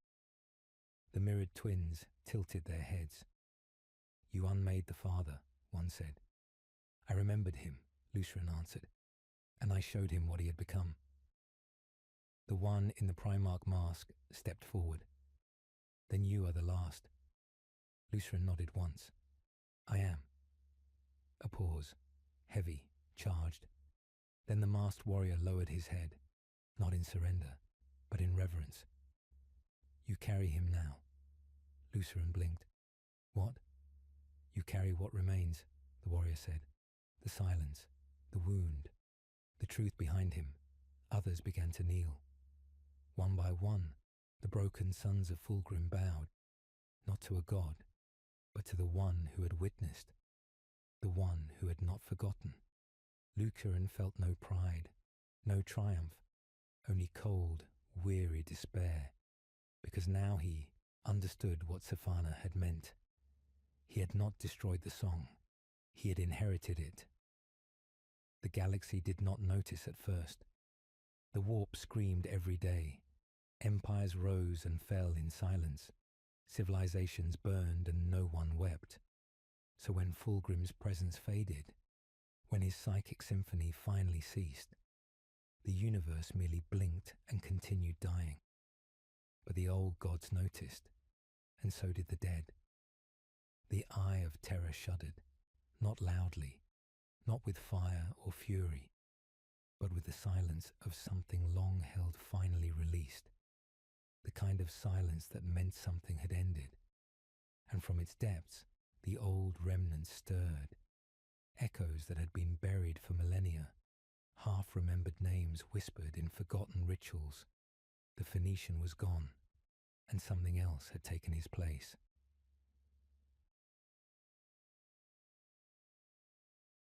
The mirrored twins tilted their heads. "You unmade the father," one said. "I remembered him," Lucerin answered, "and I showed him what he had become." The one in the Primarch mask stepped forward. "Then you are the last." Lucerin nodded once. "I am." A pause, heavy, charged. Then the masked warrior lowered his head, not in surrender, but in reverence. "You carry him now." Lucerin blinked. "What?" "You carry what remains," the warrior said. "The silence, the wound, the truth behind him." Others began to kneel. One by one, the broken sons of Fulgrim bowed, not to a god, but to the one who had witnessed, the one who had not forgotten. Lucerin felt no pride, no triumph, only cold, weary despair, because now he understood what Sephana had meant. He had not destroyed the song. He had inherited it. The galaxy did not notice at first. The warp screamed every day. Empires rose and fell in silence. Civilizations burned and no one wept. So when Fulgrim's presence faded, when his psychic symphony finally ceased, the universe merely blinked and continued dying. But the old gods noticed, and so did the dead. The eye of terror shuddered, not loudly, not with fire or fury, but with the silence of something long held finally released, the kind of silence that meant something had ended. And from its depths, the old remnants stirred, echoes that had been buried for millennia, half-remembered names whispered in forgotten rituals. The Phoenician was gone, and something else had taken his place.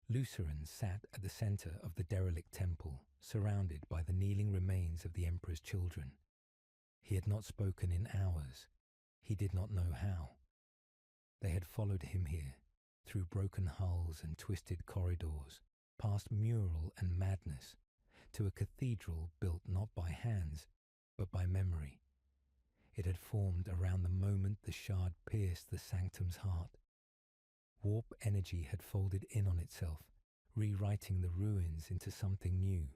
Lucerin sat at the center of the derelict temple, surrounded by the kneeling remains of the Emperor's children. He had not spoken in hours. He did not know how. They had followed him here, through broken hulls and twisted corridors, past mural and madness, to a cathedral built not by hands, but by memory. It had formed around the moment the shard pierced the sanctum's heart. Warp energy had folded in on itself, rewriting the ruins into something new,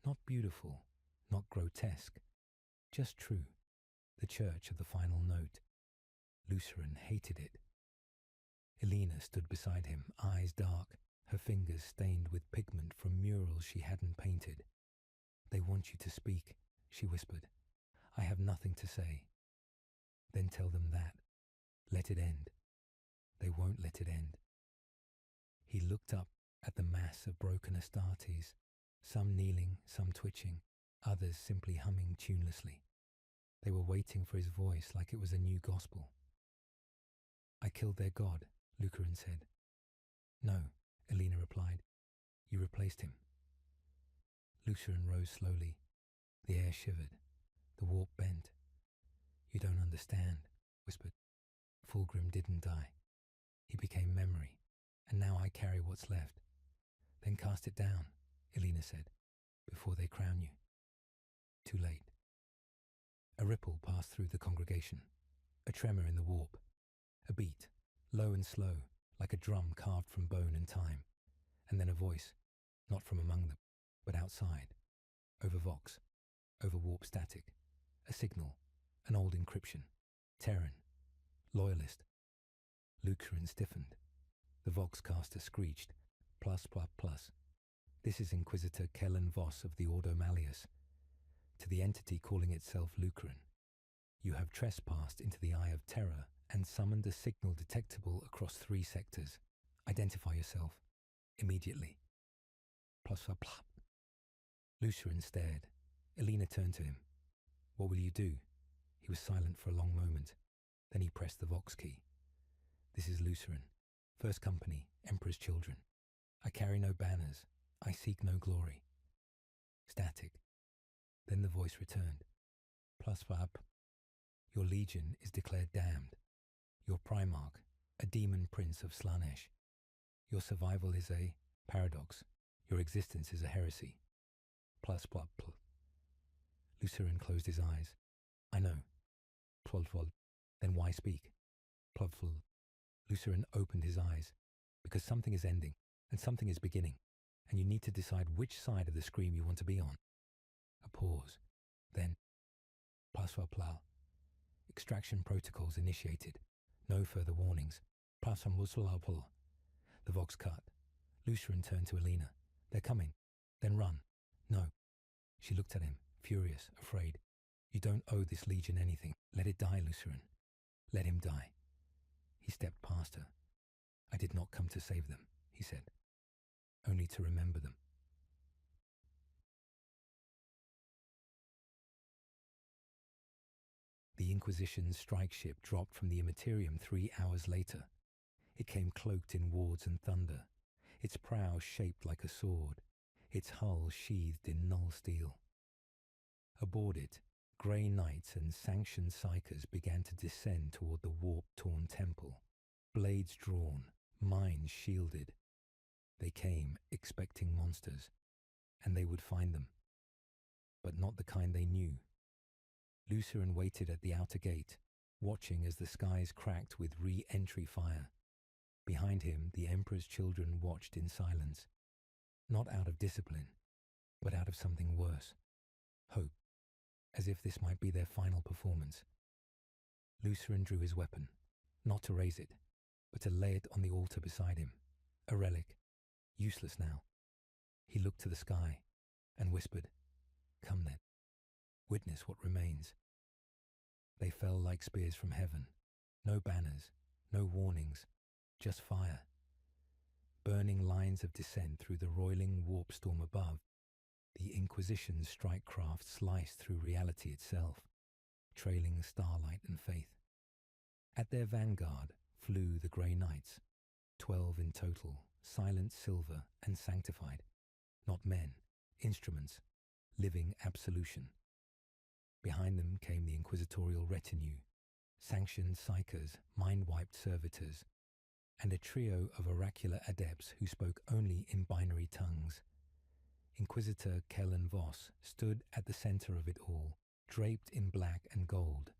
not beautiful, not grotesque, just true, the church of the final note. Lucerin hated it. Elena stood beside him, eyes dark, her fingers stained with pigment from murals she hadn't painted. "They want you to speak," she whispered. "I have nothing to say." "Then tell them that. Let it end." "They won't let it end." He looked up at the mass of broken Astartes, some kneeling, some twitching, others simply humming tunelessly. They were waiting for his voice like it was a new gospel. "I killed their god," Lucarin said. "No," Elena replied. "You replaced him." Lucarin rose slowly. The air shivered. The warp bent. "You don't understand," whispered. "Fulgrim didn't die. He became memory, and now I carry what's left." "Then cast it down," Elena said, "before they crown you." Too late. A ripple passed through the congregation, a tremor in the warp, a beat, low and slow, like a drum carved from bone and time, and then a voice, not from among them, but outside, over Vox, over warp static, a signal, an old encryption, Terran, loyalist. Lucarin stiffened. The Voxcaster screeched, "Plus, plus, plus. This is Inquisitor Kellen Voss of the Ordo Malleus. To the entity calling itself Lucarin. You have trespassed into the Eye of Terror and summoned a signal detectable across 3 sectors. Identify yourself. Immediately." Plus, plus, plus. Lucarin stared. Elena turned to him. "What will you do?" He was silent for a long moment. Then he pressed the Vox key. "This is Lucarin. First Company, Emperor's Children. I carry no banners. I seek no glory." Static. Then the voice returned. "Plus, up. Your legion is declared damned. Your Primarch, a demon prince of Slaanesh. Your survival is a paradox. Your existence is a heresy. Plus, plus, plus." Lucarin closed his eyes. "I know." Plodvol. "Then why speak?" Plodvol. Lucarin opened his eyes. "Because something is ending, and something is beginning, and you need to decide which side of the scream you want to be on." A pause. Then, "Plus, plus, plus. Extraction protocols initiated. No further warnings. Plus, plus, plus, plus." The Vox cut. Lucarin turned to Elena. "They're coming. Then run." "No." She looked at him, furious, afraid. "You don't owe this legion anything. Let it die, Lucarin. Let him die." He stepped past her. "I did not come to save them," he said. "Only to remember them." The Inquisition's strike ship dropped from the Imperium 3 hours later. It came cloaked in wards and thunder, its prow shaped like a sword, its hull sheathed in null steel. Aboard it, grey knights and sanctioned psychers began to descend toward the warp-torn temple, blades drawn, minds shielded. They came expecting monsters, and they would find them, but not the kind they knew. Lucarin waited at the outer gate, watching as the skies cracked with re-entry fire. Behind him, the Emperor's children watched in silence, not out of discipline, but out of something worse, hope, as if this might be their final performance. Lucarin drew his weapon, not to raise it, but to lay it on the altar beside him, a relic, useless now. He looked to the sky and whispered, "Come then, witness what remains." They fell like spears from heaven, no banners, no warnings, just fire. Burning lines of descent through the roiling warp storm above. The Inquisition's strike craft sliced through reality itself, trailing starlight and faith. At their vanguard flew the Grey Knights, 12 in total, silent silver and sanctified, not men, instruments, living absolution. Behind them came the inquisitorial retinue, sanctioned psychers, mind-wiped servitors, and a trio of oracular adepts who spoke only in binary tongues. Inquisitor Kellen Voss stood at the center of it all, draped in black and gold,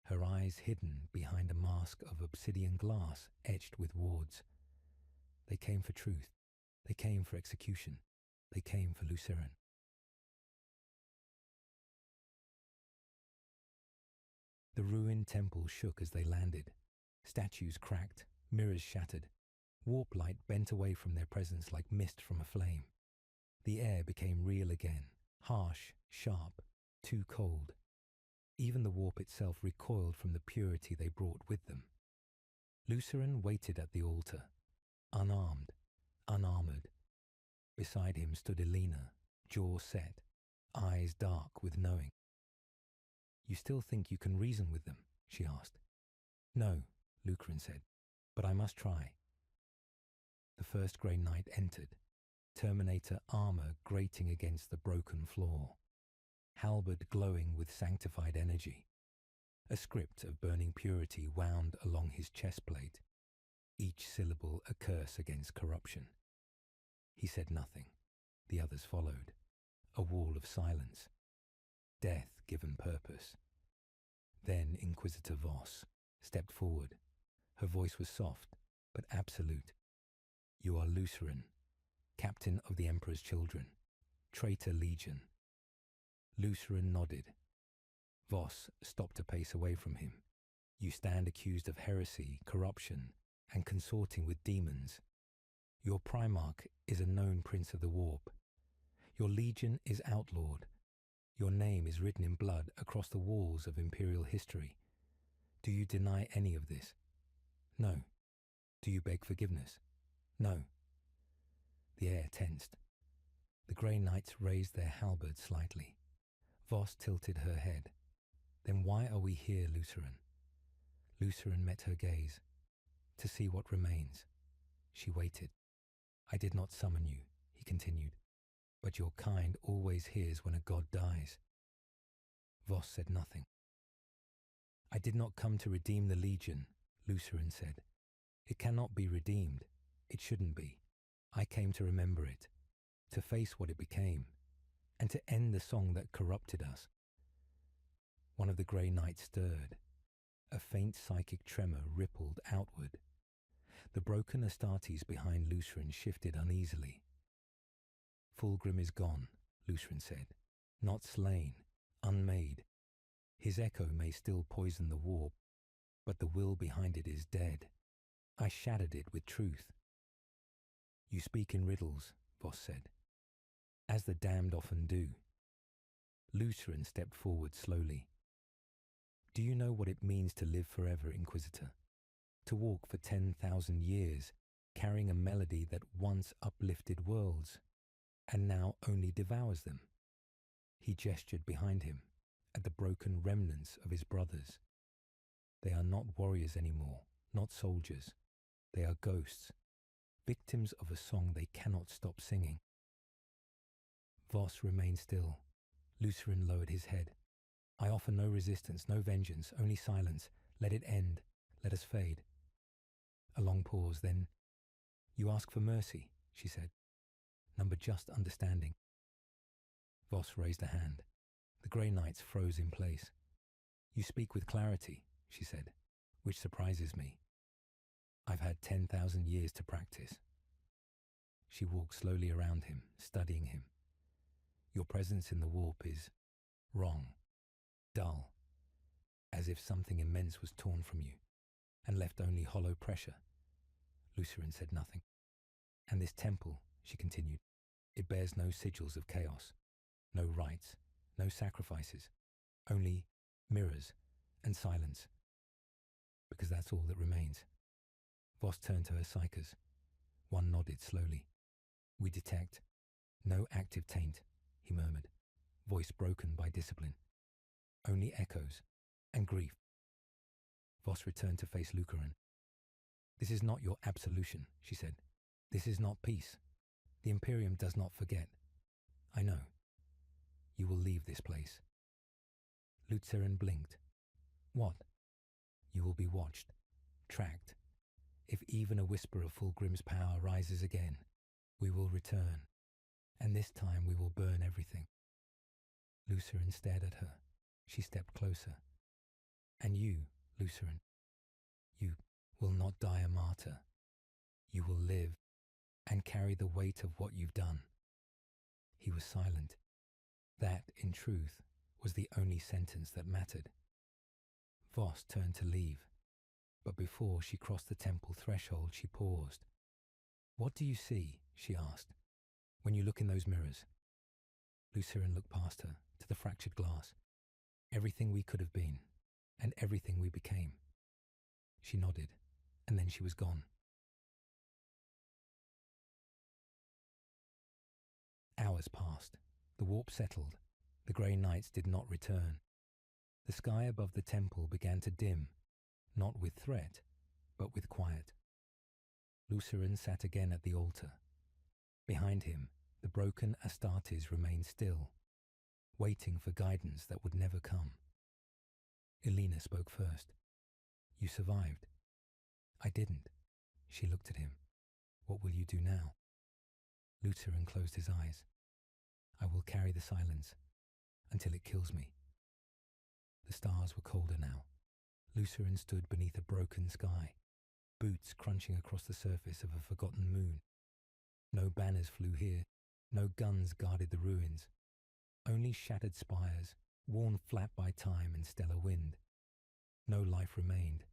her eyes hidden behind a mask of obsidian glass etched with wards. They came for truth. They came for execution. They came for Lucarin. The ruined temple shook as they landed, Statues cracked, mirrors shattered. Warp light bent away from their presence like mist from a flame. The air became real again, harsh, sharp, too cold. Even the warp itself recoiled from the purity they brought with them. Lucerin waited at the altar, unarmed, unarmored. Beside him stood Elena, jaw set, eyes dark with knowing. "You still think you can reason with them?" she asked. "No," Lucerin said, "but I must try." The first Grey Knight entered, Terminator armor grating against the broken floor, halberd glowing with sanctified energy. A script of burning purity wound along his chest plate, each syllable a curse against corruption. He said nothing. The others followed. A wall of silence. Death given purpose. Then Inquisitor Voss stepped forward. Her voice was soft, but absolute. "You are Lucerin, captain of the Emperor's children, traitor legion." Lucerin nodded. Voss stopped a pace away from him. "You stand accused of heresy, corruption, and consorting with demons. Your Primarch is a known prince of the warp. Your legion is outlawed. Your name is written in blood across the walls of Imperial history. Do you deny any of this? No. Do you beg forgiveness? No." The air tensed. The Grey Knights raised their halberds slightly. Voss tilted her head. "Then why are we here, Lucerin?" Lucerin met her gaze. "To see what remains." She waited. "I did not summon you," he continued, "but your kind always hears when a god dies." Voss said nothing. "I did not come to redeem the Legion," Lucerin said. "It cannot be redeemed. It shouldn't be. I came to remember it, to face what it became, and to end the song that corrupted us." One of the Grey Knights stirred. A faint psychic tremor rippled outward. The broken Astartes behind Lucerin shifted uneasily. "Fulgrim is gone," Lucerin said. "Not slain, unmade. His echo may still poison the warp, but the will behind it is dead. I shattered it with truth." "You speak in riddles," Voss said, "as the damned often do." Lucerin stepped forward slowly. "Do you know what it means to live forever, Inquisitor? To walk for 10,000 years, carrying a melody that once uplifted worlds, and now only devours them?" He gestured behind him, at the broken remnants of his brothers. "They are not warriors anymore, not soldiers. They are ghosts, victims of a song they cannot stop singing." Voss remained still. Lucerin lowered his head. "I offer no resistance, no vengeance, only silence. Let it end. Let us fade." A long pause, then, "You ask for mercy," she said. "Number just understanding." Voss raised a hand. The Grey Knights froze in place. "You speak with clarity," she said, "which surprises me. I've had 10,000 years to practice." She walked slowly around him, studying him. "Your presence in the warp is wrong, dull, as if something immense was torn from you and left only hollow pressure." Lucerin said nothing. "And this temple," she continued, "it bears no sigils of chaos, no rites, no sacrifices, only mirrors and silence, because that's all that remains." Voss turned to her psychers. One nodded slowly. "We detect no active taint," he murmured, voice broken by discipline. "Only echoes and grief." Voss returned to face Lucerin. "This is not your absolution," she said. "This is not peace. The Imperium does not forget. I know. You will leave this place." Lucerin blinked. "What?" "You will be watched, tracked. If even a whisper of Fulgrim's power rises again, we will return, and this time we will burn everything." Lucerin stared at her. She stepped closer. "And you, Lucerin, you will not die a martyr. You will live and carry the weight of what you've done." He was silent. That, in truth, was the only sentence that mattered. Voss turned to leave. But before she crossed the temple threshold, she paused. "What do you see?" she asked. "When you look in those mirrors?" Lucirin looked past her, to the fractured glass. "Everything we could have been, and everything we became." She nodded, and then she was gone. Hours passed. The warp settled. The grey nights did not return. The sky above the temple began to dim, not with threat, but with quiet. Lucirin sat again at the altar. Behind him, the broken Astartes remained still, waiting for guidance that would never come. Elena spoke first. "You survived." "I didn't." She looked at him. "What will you do now?" Lucirin closed his eyes. "I will carry the silence until it kills me." The stars were colder now. Lucirin stood beneath a broken sky, boots crunching across the surface of a forgotten moon. No banners flew here, no guns guarded the ruins. Only shattered spires, worn flat by time and stellar wind. No life remained,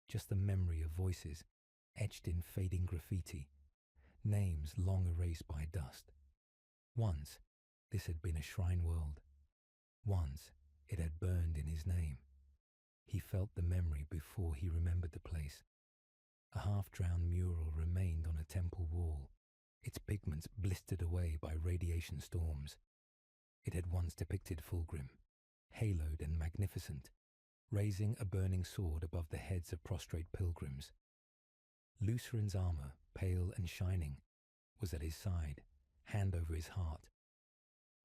just the memory of voices, etched in fading graffiti, names long erased by dust. Once, this had been a shrine world. Once, it had burned in his name. He felt the memory before he remembered the place. A half-drowned mural remained on a temple wall, its pigments blistered away by radiation storms. It had once depicted Fulgrim, haloed and magnificent, raising a burning sword above the heads of prostrate pilgrims. Lucirin's armour, pale and shining, was at his side, hand over his heart.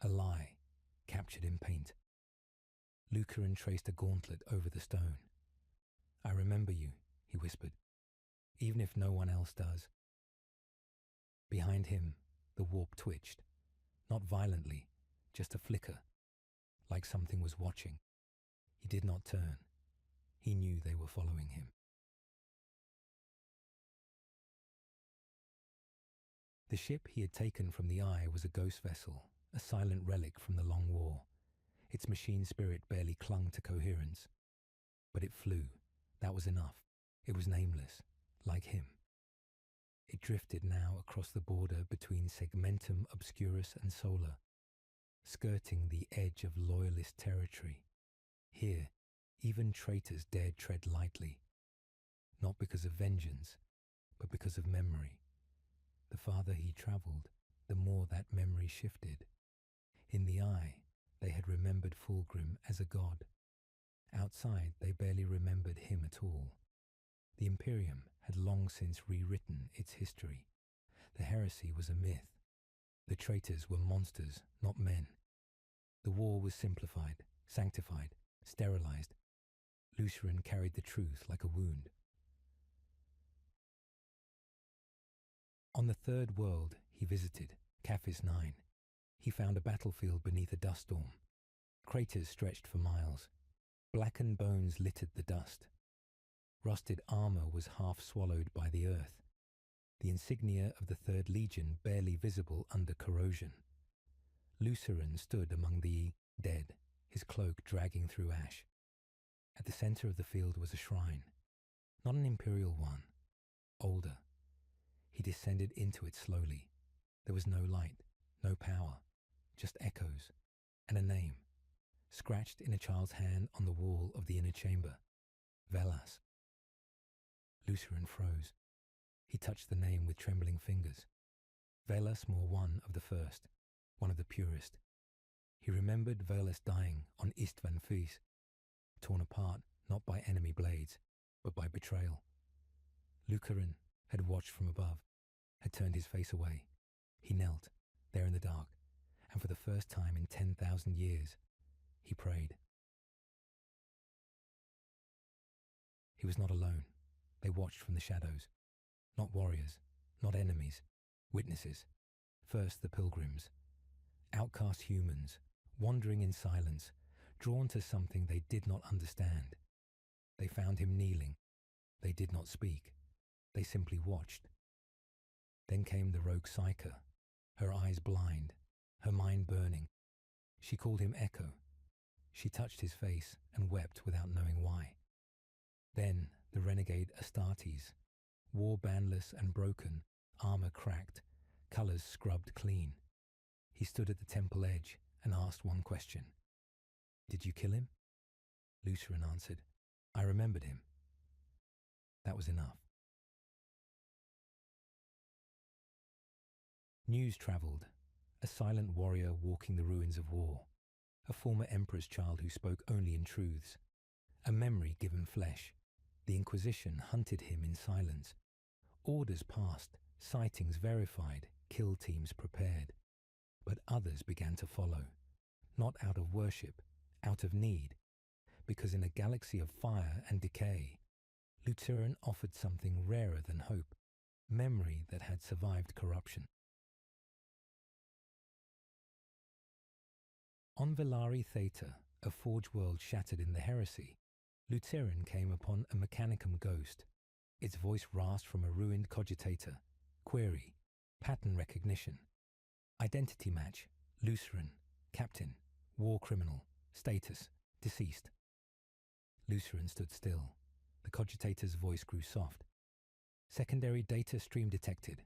A lie, captured in paint. Lucirin traced a gauntlet over the stone. "I remember you," he whispered, "even if no one else does." Behind him, the warp twitched, not violently, just a flicker, like something was watching. He did not turn. He knew they were following him. The ship he had taken from the Eye was a ghost vessel, a silent relic from the long war. Its machine spirit barely clung to coherence. But it flew. That was enough. It was nameless, like him. It drifted now across the border between segmentum obscurus and solar, skirting the edge of loyalist territory. Here, even traitors dared tread lightly, not because of vengeance, but because of memory. The farther he travelled, the more that memory shifted. In the Eye, they had remembered Fulgrim as a god. Outside, they barely remembered him at all. The Imperium had long since rewritten its history. The heresy was a myth. The traitors were monsters, not men. The war was simplified, sanctified, sterilized. Lucirin carried the truth like a wound. On the third world he visited, Caphis 9, he found a battlefield beneath a dust storm. Craters stretched for miles. Blackened bones littered the dust. Rusted armour was half swallowed by the earth. The insignia of the Third Legion barely visible under corrosion. Lucirin stood among the dead, his cloak dragging through ash. At the centre of the field was a shrine. Not an imperial one. Older. He descended into it slowly. There was no light, no power, just echoes, and a name, scratched in a child's hand on the wall of the inner chamber. Velas. Lucirin froze. He touched the name with trembling fingers. Velas more one of the first, one of the purest. He remembered Velas dying on Istvan Fys, torn apart not by enemy blades, but by betrayal. Lucirin had watched from above, had turned his face away. He knelt, there in the dark, and for the first time in 10,000 years, he prayed. He was not alone. They watched from the shadows. Not warriors, not enemies, witnesses. First the pilgrims. Outcast humans, wandering in silence, drawn to something they did not understand. They found him kneeling. They did not speak. They simply watched. Then came the rogue Psyker, her eyes blind, her mind burning. She called him Echo. She touched his face and wept without knowing why. Then the renegade Astartes, war bandless and broken, armor cracked, colors scrubbed clean. He stood at the temple edge and asked one question. "Did you kill him?" Lucerin answered, "I remembered him." That was enough. News travelled. A silent warrior walking the ruins of war. A former emperor's child who spoke only in truths. A memory given flesh. The Inquisition hunted him in silence. Orders passed, sightings verified, kill teams prepared. But others began to follow. Not out of worship, out of need. Because in a galaxy of fire and decay, Lucerin offered something rarer than hope. Memory that had survived corruption. On Velari Theta, a forge world shattered in the heresy, Lucerin came upon a mechanicum ghost. Its voice rasped from a ruined cogitator. Query. Pattern recognition. Identity match. Lucerin. Captain. War criminal. Status. Deceased. Lucerin stood still. The cogitator's voice grew soft. Secondary data stream detected.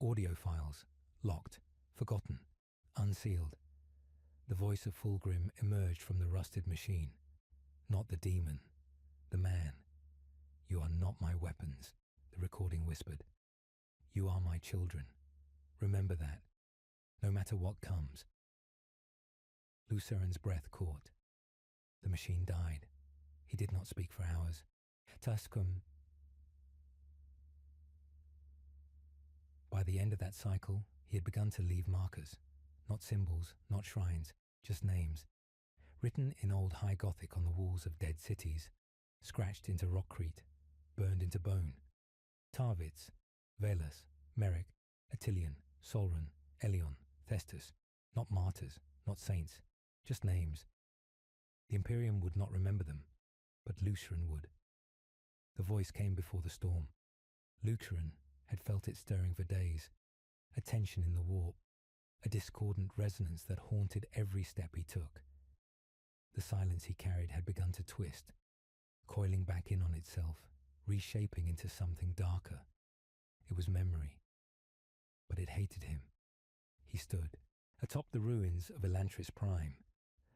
Audio files. Locked. Forgotten. Unsealed. The voice of Fulgrim emerged from the rusted machine. Not the demon. The man. "You are not my weapons," the recording whispered. "You are my children. Remember that. No matter what comes." Lucerin's breath caught. The machine died. He did not speak for hours. Tuscum. By the end of that cycle, he had begun to leave markers. Not symbols, not shrines, just names. Written in old High Gothic on the walls of dead cities. Scratched into rockcrete. Burned into bone. Tarvitz, Velus, Merrick, Attilian, Solran, Elion, Thestus. Not martyrs, not saints, just names. The Imperium would not remember them, but Lucerin would. The voice came before the storm. Lucerin had felt it stirring for days. A tension in the warp. A discordant resonance that haunted every step he took. The silence he carried had begun to twist, coiling back in on itself, reshaping into something darker. It was memory. But it hated him. He stood, atop the ruins of Elantris Prime,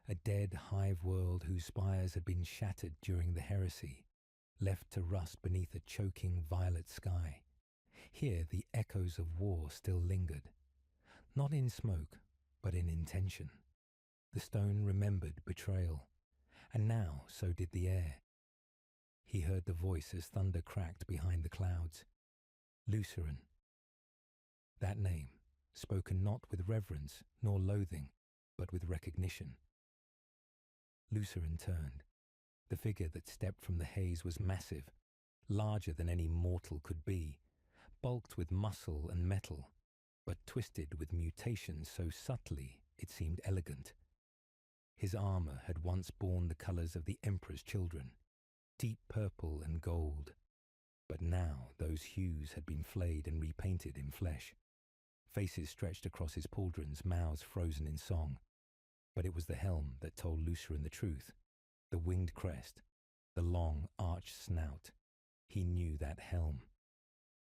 a dead hive world whose spires had been shattered during the heresy, left to rust beneath a choking violet sky. Here the echoes of war still lingered. Not in smoke, but in intention. The stone remembered betrayal, and now so did the air. He heard the voice as thunder cracked behind the clouds. Lucerin. That name, spoken not with reverence nor loathing, but with recognition. Lucerin turned. The figure that stepped from the haze was massive, larger than any mortal could be, bulked with muscle and metal, but twisted with mutations so subtly it seemed elegant. His armor had once borne the colors of the Emperor's children, deep purple and gold, but now those hues had been flayed and repainted in flesh. Faces stretched across his pauldrons, mouths frozen in song. But it was the helm that told Lucerin the truth, the winged crest, the long arched snout. He knew that helm.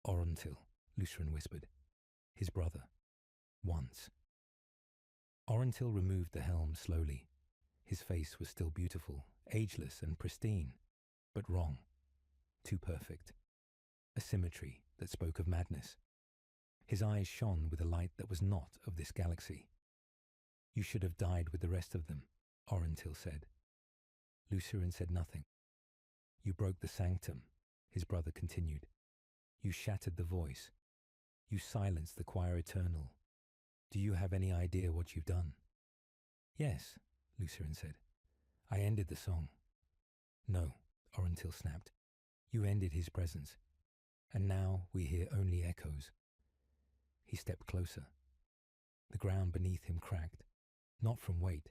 Orontil, Lucerin whispered. His brother. Once. Orontil removed the helm slowly. His face was still beautiful, ageless and pristine, but wrong. Too perfect. A symmetry that spoke of madness. His eyes shone with a light that was not of this galaxy. "You should have died with the rest of them," Orontil said. Lucerin said nothing. "You broke the sanctum," his brother continued. "You shattered the voice. You silenced the choir eternal. Do you have any idea what you've done?" "Yes," Lucerin said. "I ended the song." "No," Orontil snapped. "You ended his presence. And now we hear only echoes." He stepped closer. The ground beneath him cracked, not from weight,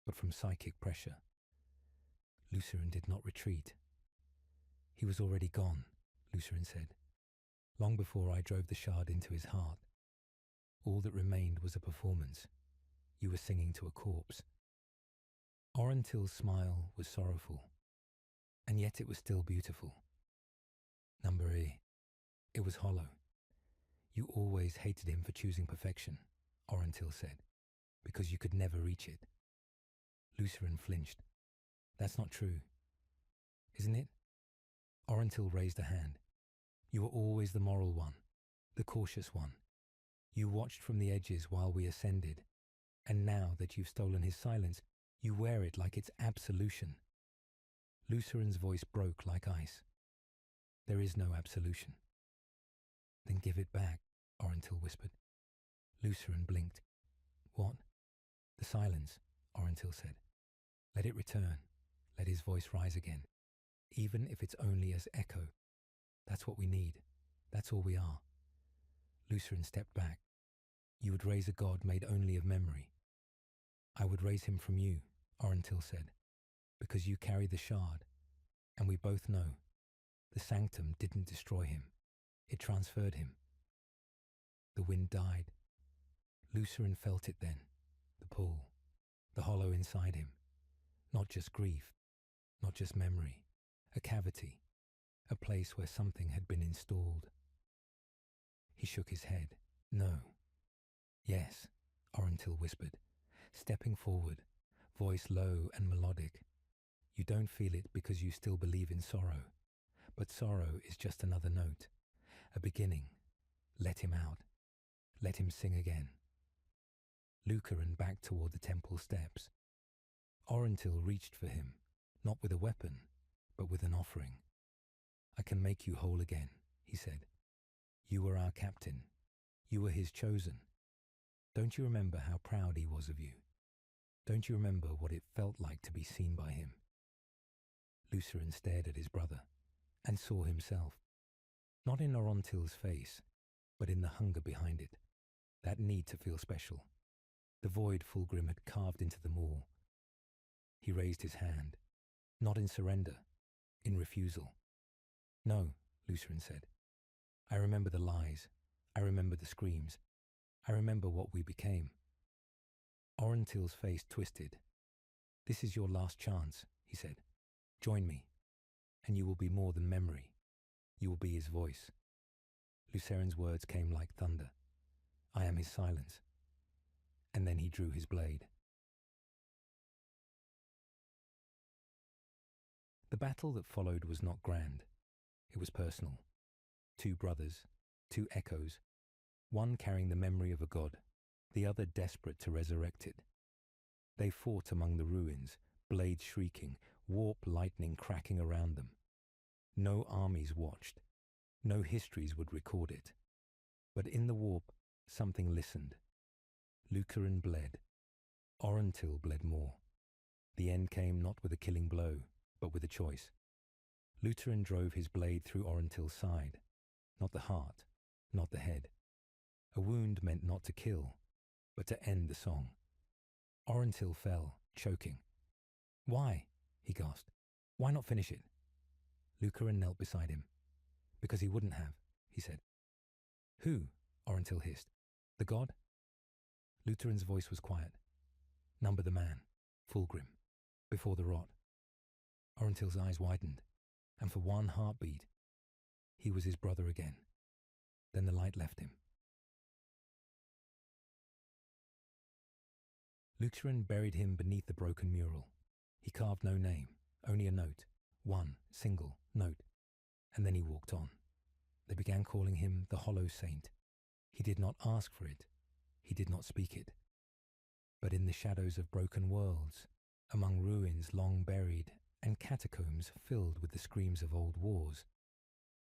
but from psychic pressure. Lucerin did not retreat. "He was already gone," Lucerin said, "long before I drove the shard into his heart. All that remained was a performance. You were singing to a corpse." Orontil's smile was sorrowful, and yet it was still beautiful. Number E. It was hollow. You always hated him for choosing perfection, Orentil said, because you could never reach it. Lucerin flinched. That's not true. Isn't it? Orentil raised a hand. You were always the moral one, the cautious one. You watched from the edges while we ascended, and now that you've stolen his silence, you wear it like it's absolution. Lucerin's voice broke like ice. There is no absolution. Then give it back, Orentil whispered. Lucerin blinked. What? The silence, Orentil said. Let it return. Let his voice rise again. Even if it's only as echo. That's what we need. That's all we are. Lucerin stepped back. You would raise a god made only of memory. I would raise him from you, Orentil said, because you carry the shard, and we both know the sanctum didn't destroy him. It transferred him. The wind died. Lucerin felt it then, the pull, the hollow inside him. Not just grief, not just memory, a cavity, a place where something had been installed. He shook his head. No. Yes, Orentil whispered, stepping forward, voice low and melodic. You don't feel it because you still believe in sorrow, but sorrow is just another note, a beginning. Let him out. Let him sing again. Lucarin backed toward the temple steps. Orentil reached for him, not with a weapon, but with an offering. I can make you whole again, he said. You were our captain. You were his chosen. Don't you remember how proud he was of you? Don't you remember what it felt like to be seen by him? Lucerin stared at his brother and saw himself, not in Orentil's face, but in the hunger behind it, that need to feel special, the void Fulgrim had carved into them all. He raised his hand, not in surrender, in refusal. No, Lucerin said. I remember the lies. I remember the screams. I remember what we became. Orentil's face twisted. This is your last chance, he said. Join me, and you will be more than memory. You will be his voice. Lucerin's words came like thunder. I am his silence. And then he drew his blade. The battle that followed was not grand. It was personal. Two brothers, two echoes, one carrying the memory of a god, the other desperate to resurrect it. They fought among the ruins, blades shrieking, warp lightning cracking around them. No armies watched. No histories would record it. But in the warp, something listened. Lucarin bled. Orentil bled more. The end came not with a killing blow, but with a choice. Lucarin drove his blade through Orentil's side, not the heart, not the head. A wound meant not to kill, but to end the song. Orentil fell, choking. Why? He gasped. Why not finish it? Lucarin knelt beside him. Because he wouldn't have, he said. Who? Orentil hissed. The god? Lucarin's voice was quiet. Number the man, Fulgrim, before the rot. Orentil's eyes widened, and for one heartbeat, he was his brother again. Then the light left him. Lucarin buried him beneath the broken mural. He carved no name, only a note, one single note, and then he walked on. They began calling him the Hollow Saint. He did not ask for it. He did not speak it. But in the shadows of broken worlds, among ruins long buried and catacombs filled with the screams of old wars,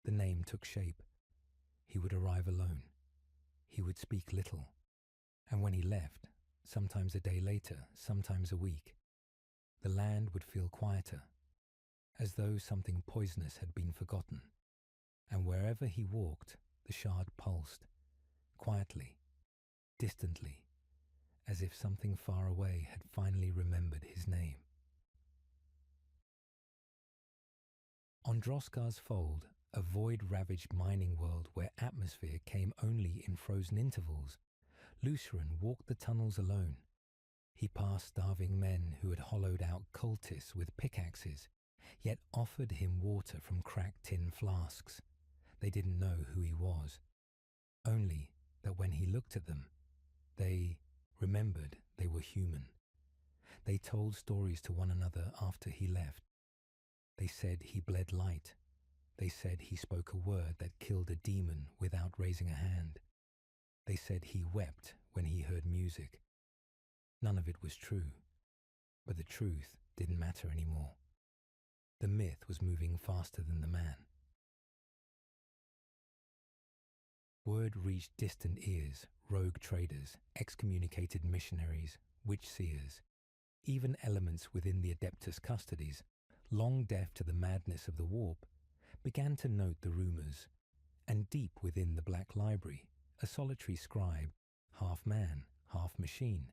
the name took shape. He would arrive alone. He would speak little. And when he left, sometimes a day later, sometimes a week, the land would feel quieter, as though something poisonous had been forgotten. And wherever he walked, the shard pulsed, quietly, distantly, as if something far away had finally remembered his name. On Droskar's Fold, a void-ravaged mining world where atmosphere came only in frozen intervals, Lucerin walked the tunnels alone. He passed starving men who had hollowed out cultists with pickaxes, yet offered him water from cracked tin flasks. They didn't know who he was, only that when he looked at them, they remembered they were human. They told stories to one another after he left. They said he bled light. They said he spoke a word that killed a demon without raising a hand. They said he wept when he heard music. None of it was true, but the truth didn't matter anymore. The myth was moving faster than the man. Word reached distant ears, rogue traders, excommunicated missionaries, witch seers, even elements within the Adeptus custodies, long deaf to the madness of the warp, began to note the rumours, and deep within the Black Library, a solitary scribe, half man, half machine,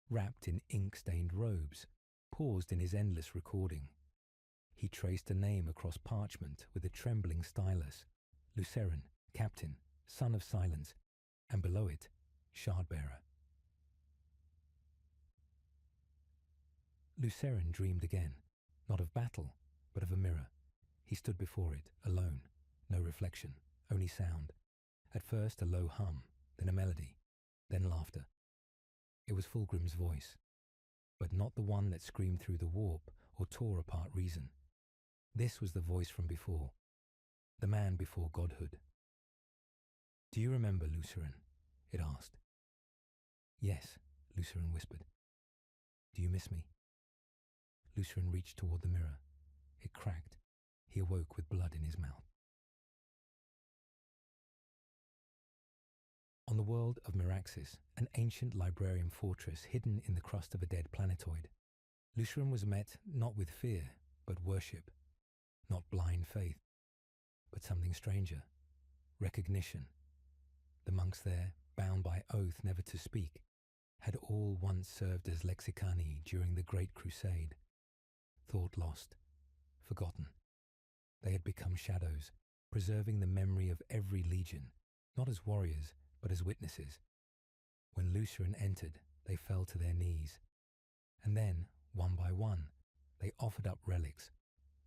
wrapped in ink-stained robes, paused in his endless recording. He traced a name across parchment with a trembling stylus: Lucerin, Captain, Son of Silence, and below it, Shardbearer. Lucerin dreamed again, not of battle, but of a mirror. He stood before it, alone, no reflection, only sound. At first a low hum, then a melody, then laughter. It was Fulgrim's voice, but not the one that screamed through the warp or tore apart reason. This was the voice from before, the man before godhood. "Do you remember, Lucerin?" it asked. "Yes," Lucerin whispered. "Do you miss me?" Lucerin reached toward the mirror. It cracked. He awoke with blood in his mouth. On the world of Miraxis, an ancient librarian fortress hidden in the crust of a dead planetoid, Lucerin was met not with fear, but worship. Not blind faith, but something stranger: recognition. The monks there, bound by oath never to speak, had all once served as lexicani during the Great Crusade. Thought lost, forgotten. They had become shadows, preserving the memory of every legion, not as warriors, but as witnesses. When Lucerin entered, they fell to their knees. And then, one by one, they offered up relics,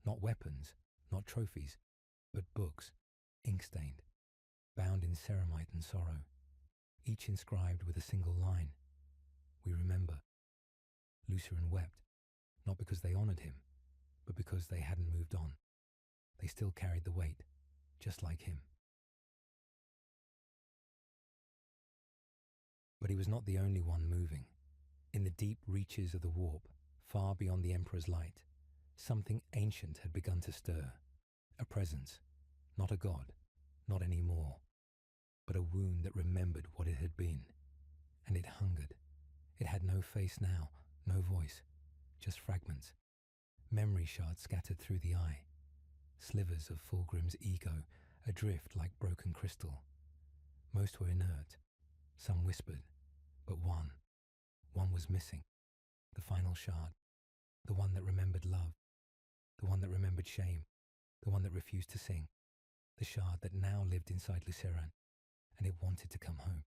not weapons, not trophies, but books, ink-stained, bound in ceramite and sorrow, each inscribed with a single line: "We remember." Lucerin wept, not because they honoured him, but because they hadn't moved on. They still carried the weight, just like him. But he was not the only one moving. In the deep reaches of the warp, far beyond the Emperor's light, something ancient had begun to stir. A presence, not a god, not any more, but a wound that remembered what it had been. And it hungered. It had no face now, no voice, just fragments. Memory shards scattered through the eye. Slivers of Fulgrim's ego, adrift like broken crystal. Most were inert. Some whispered, but one was missing. The final shard. The one that remembered love. The one that remembered shame. The one that refused to sing. The shard that now lived inside Lucerin, and it wanted to come home.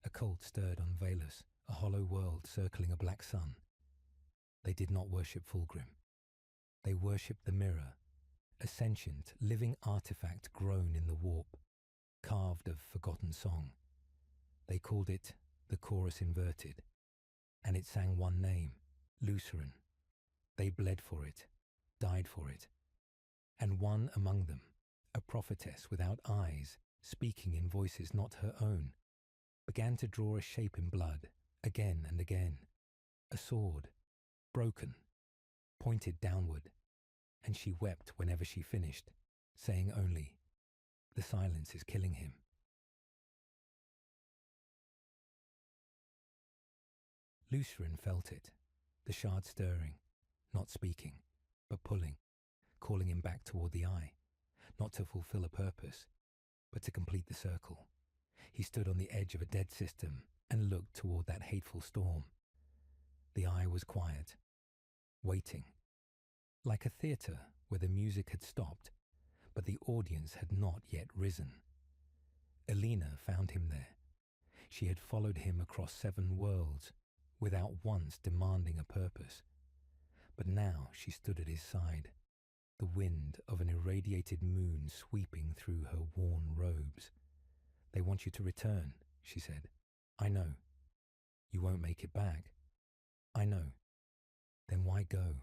A cult stirred on Valus, a hollow world circling a black sun. They did not worship Fulgrim. They worshipped the mirror, a sentient, living artifact grown in the warp, carved of forgotten song. They called it the Chorus Inverted, and it sang one name: Lucerin. They bled for it, died for it, and one among them, a prophetess without eyes, speaking in voices not her own, began to draw a shape in blood, again and again. A sword, broken, pointed downward, and she wept whenever she finished, saying only, "The silence is killing him." Lucerin felt it, the shard stirring, not speaking, but pulling, calling him back toward the eye, not to fulfill a purpose, but to complete the circle. He stood on the edge of a dead system and looked toward that hateful storm. The eye was quiet, waiting, like a theatre where the music had stopped, but the audience had not yet risen. Elena found him there. She had followed him across 7 worlds, without once demanding a purpose. But now she stood at his side, the wind of an irradiated moon sweeping through her worn robes. "They want you to return," she said. "I know. You won't make it back. I know. Then why go?"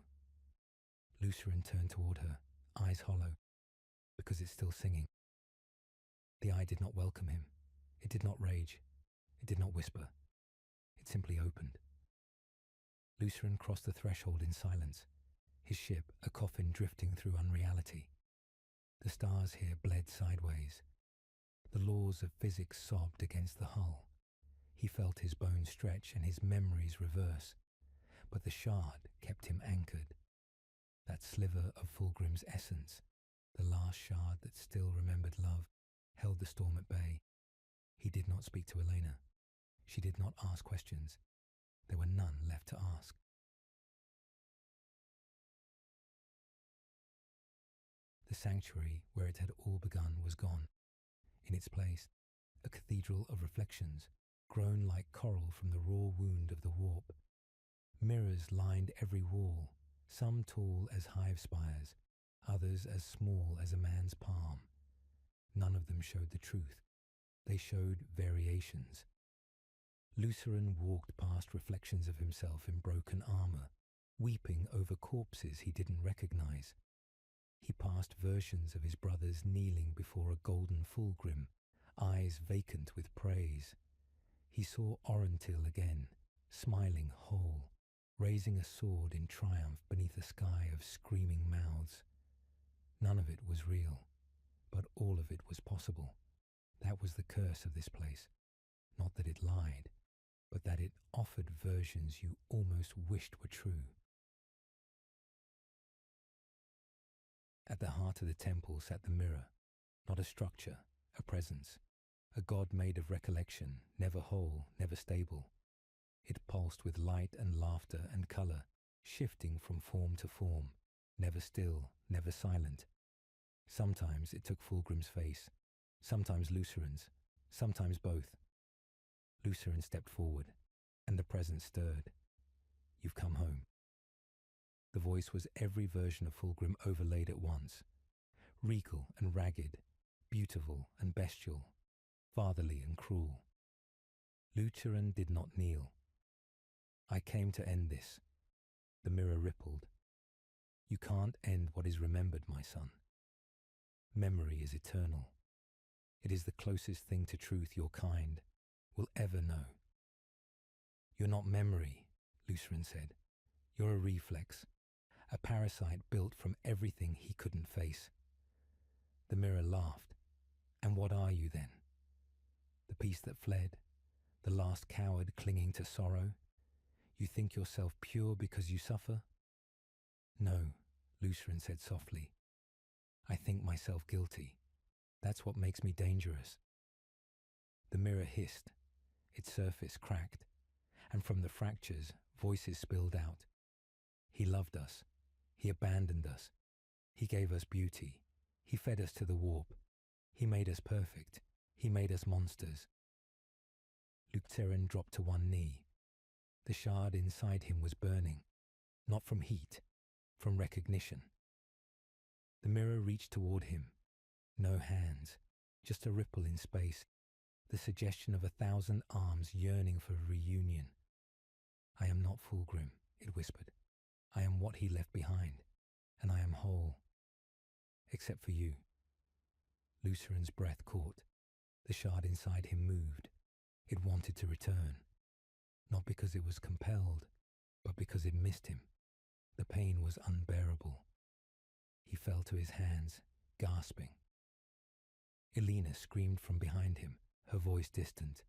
Lucerin turned toward her, eyes hollow, because it's still singing. The eye did not welcome him. It did not rage. It did not whisper. It simply opened. Lucerin crossed the threshold in silence, his ship a coffin drifting through unreality. The stars here bled sideways. The laws of physics sobbed against the hull. He felt his bones stretch and his memories reverse. But the shard kept him anchored. That sliver of Fulgrim's essence, the last shard that still remembered love, held the storm at bay. He did not speak to Elena. She did not ask questions. There were none left to ask. The sanctuary where it had all begun was gone. In its place, a cathedral of reflections, grown like coral from the raw wound of the warp. Mirrors lined every wall, some tall as hive spires, others as small as a man's palm. None of them showed the truth. They showed variations. Lucerin walked past reflections of himself in broken armor, weeping over corpses he didn't recognize. He passed versions of his brothers kneeling before a golden Fulgrim, eyes vacant with praise. He saw Orentil again, smiling whole, raising a sword in triumph beneath a sky of screaming mouths. None of it was real, but all of it was possible. That was the curse of this place. Not that it lied, but that it offered versions you almost wished were true. At the heart of the temple sat the mirror, not a structure, a presence, a god made of recollection, never whole, never stable. It pulsed with light and laughter and colour, shifting from form to form, never still, never silent. Sometimes it took Fulgrim's face, sometimes Lucerin's, sometimes both. Lucerin stepped forward, and the presence stirred. "You've come home." The voice was every version of Fulgrim overlaid at once, regal and ragged, beautiful and bestial, fatherly and cruel. Lucerin did not kneel. "I came to end this." The mirror rippled. "You can't end what is remembered, my son. Memory is eternal. It is the closest thing to truth your kind will ever know." "You're not memory," Lucerin said. "You're a reflex, a parasite built from everything he couldn't face." The mirror laughed. "And what are you then? The piece that fled, the last coward clinging to sorrow? You think yourself pure because you suffer?" "No," Lucerin said softly. "I think myself guilty. That's what makes me dangerous." The mirror hissed. Its surface cracked, and from the fractures, voices spilled out. "He loved us. He abandoned us. He gave us beauty. He fed us to the warp. He made us perfect. He made us monsters." Lucerin dropped to one knee. The shard inside him was burning, not from heat, from recognition. The mirror reached toward him. No hands, just a ripple in space, the suggestion of 1,000 arms yearning for a reunion. "I am not Fulgrim," it whispered. "I am what he left behind, and I am whole. Except for you." Lucerin's breath caught. The shard inside him moved. It wanted to return. Not because it was compelled, but because it missed him. The pain was unbearable. He fell to his hands, gasping. Elena screamed from behind him, her voice distant.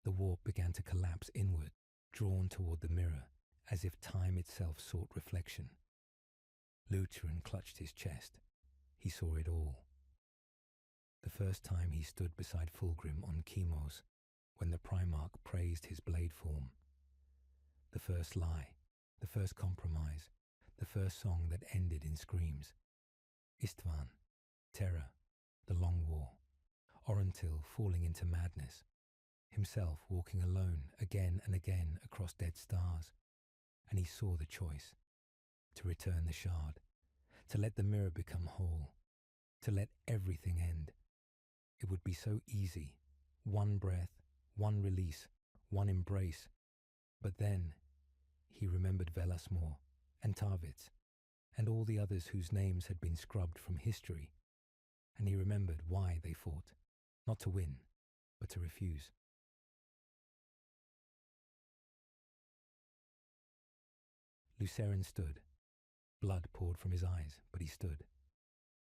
The warp began to collapse inward, drawn toward the mirror, as if time itself sought reflection. Lucerin clutched his chest. He saw it all. The first time he stood beside Fulgrim on Chemos, when the Primarch praised his blade form. The first lie, the first compromise, the first song that ended in screams. Istvan, terror, the long war, Orentil falling into madness, himself walking alone again and again across dead stars, and he saw the choice. to return the shard, to let the mirror become whole, to let everything end. It would be so easy. One breath, one release, one embrace. But then he remembered Velasmore and Tarvitz and all the others whose names had been scrubbed from history, and he remembered why they fought, not to win, but to refuse. Luceren stood. Blood poured from his eyes, but he stood.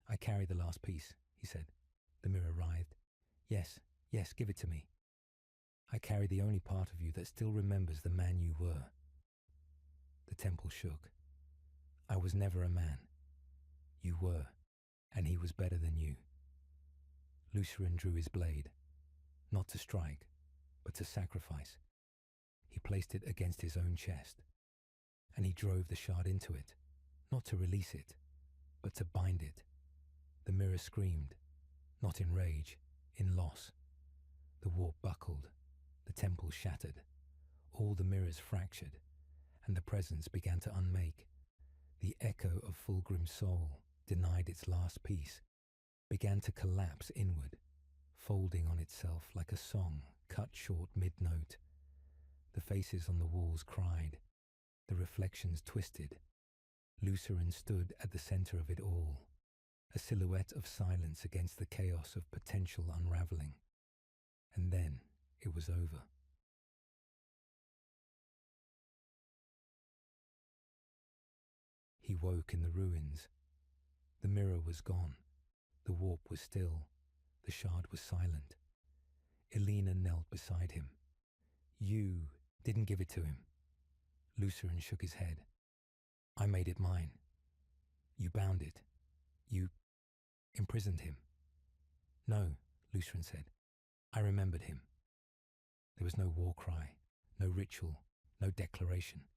"I carry the last piece," he said. The mirror writhed. Yes, give it to me. I carry the only part of you that still remembers the man you were." The temple shook. "I was never a man. You were, and he was better than you." Luceren drew his blade, not to strike, but to sacrifice. He placed it against his own chest, and he drove the shard into it, not to release it, but to bind it. The mirror screamed, not in rage, in loss. The warp buckled, the temple shattered, all the mirrors fractured, and the presence began to unmake. The echo of Fulgrim's soul, denied its last piece, began to collapse inward, folding on itself like a song cut short mid-note. The faces on the walls cried, the reflections twisted. Luceren stood at the center of it all, a silhouette of silence against the chaos of potential unraveling. And then it was over. He woke in the ruins. The mirror was gone. The warp was still. The shard was silent. Elena knelt beside him. "You didn't give it to him." Luceren shook his head. "I made it mine. You bound it. You imprisoned him." "No," Luceren said. "I remembered him." There was no war cry, no ritual, no declaration.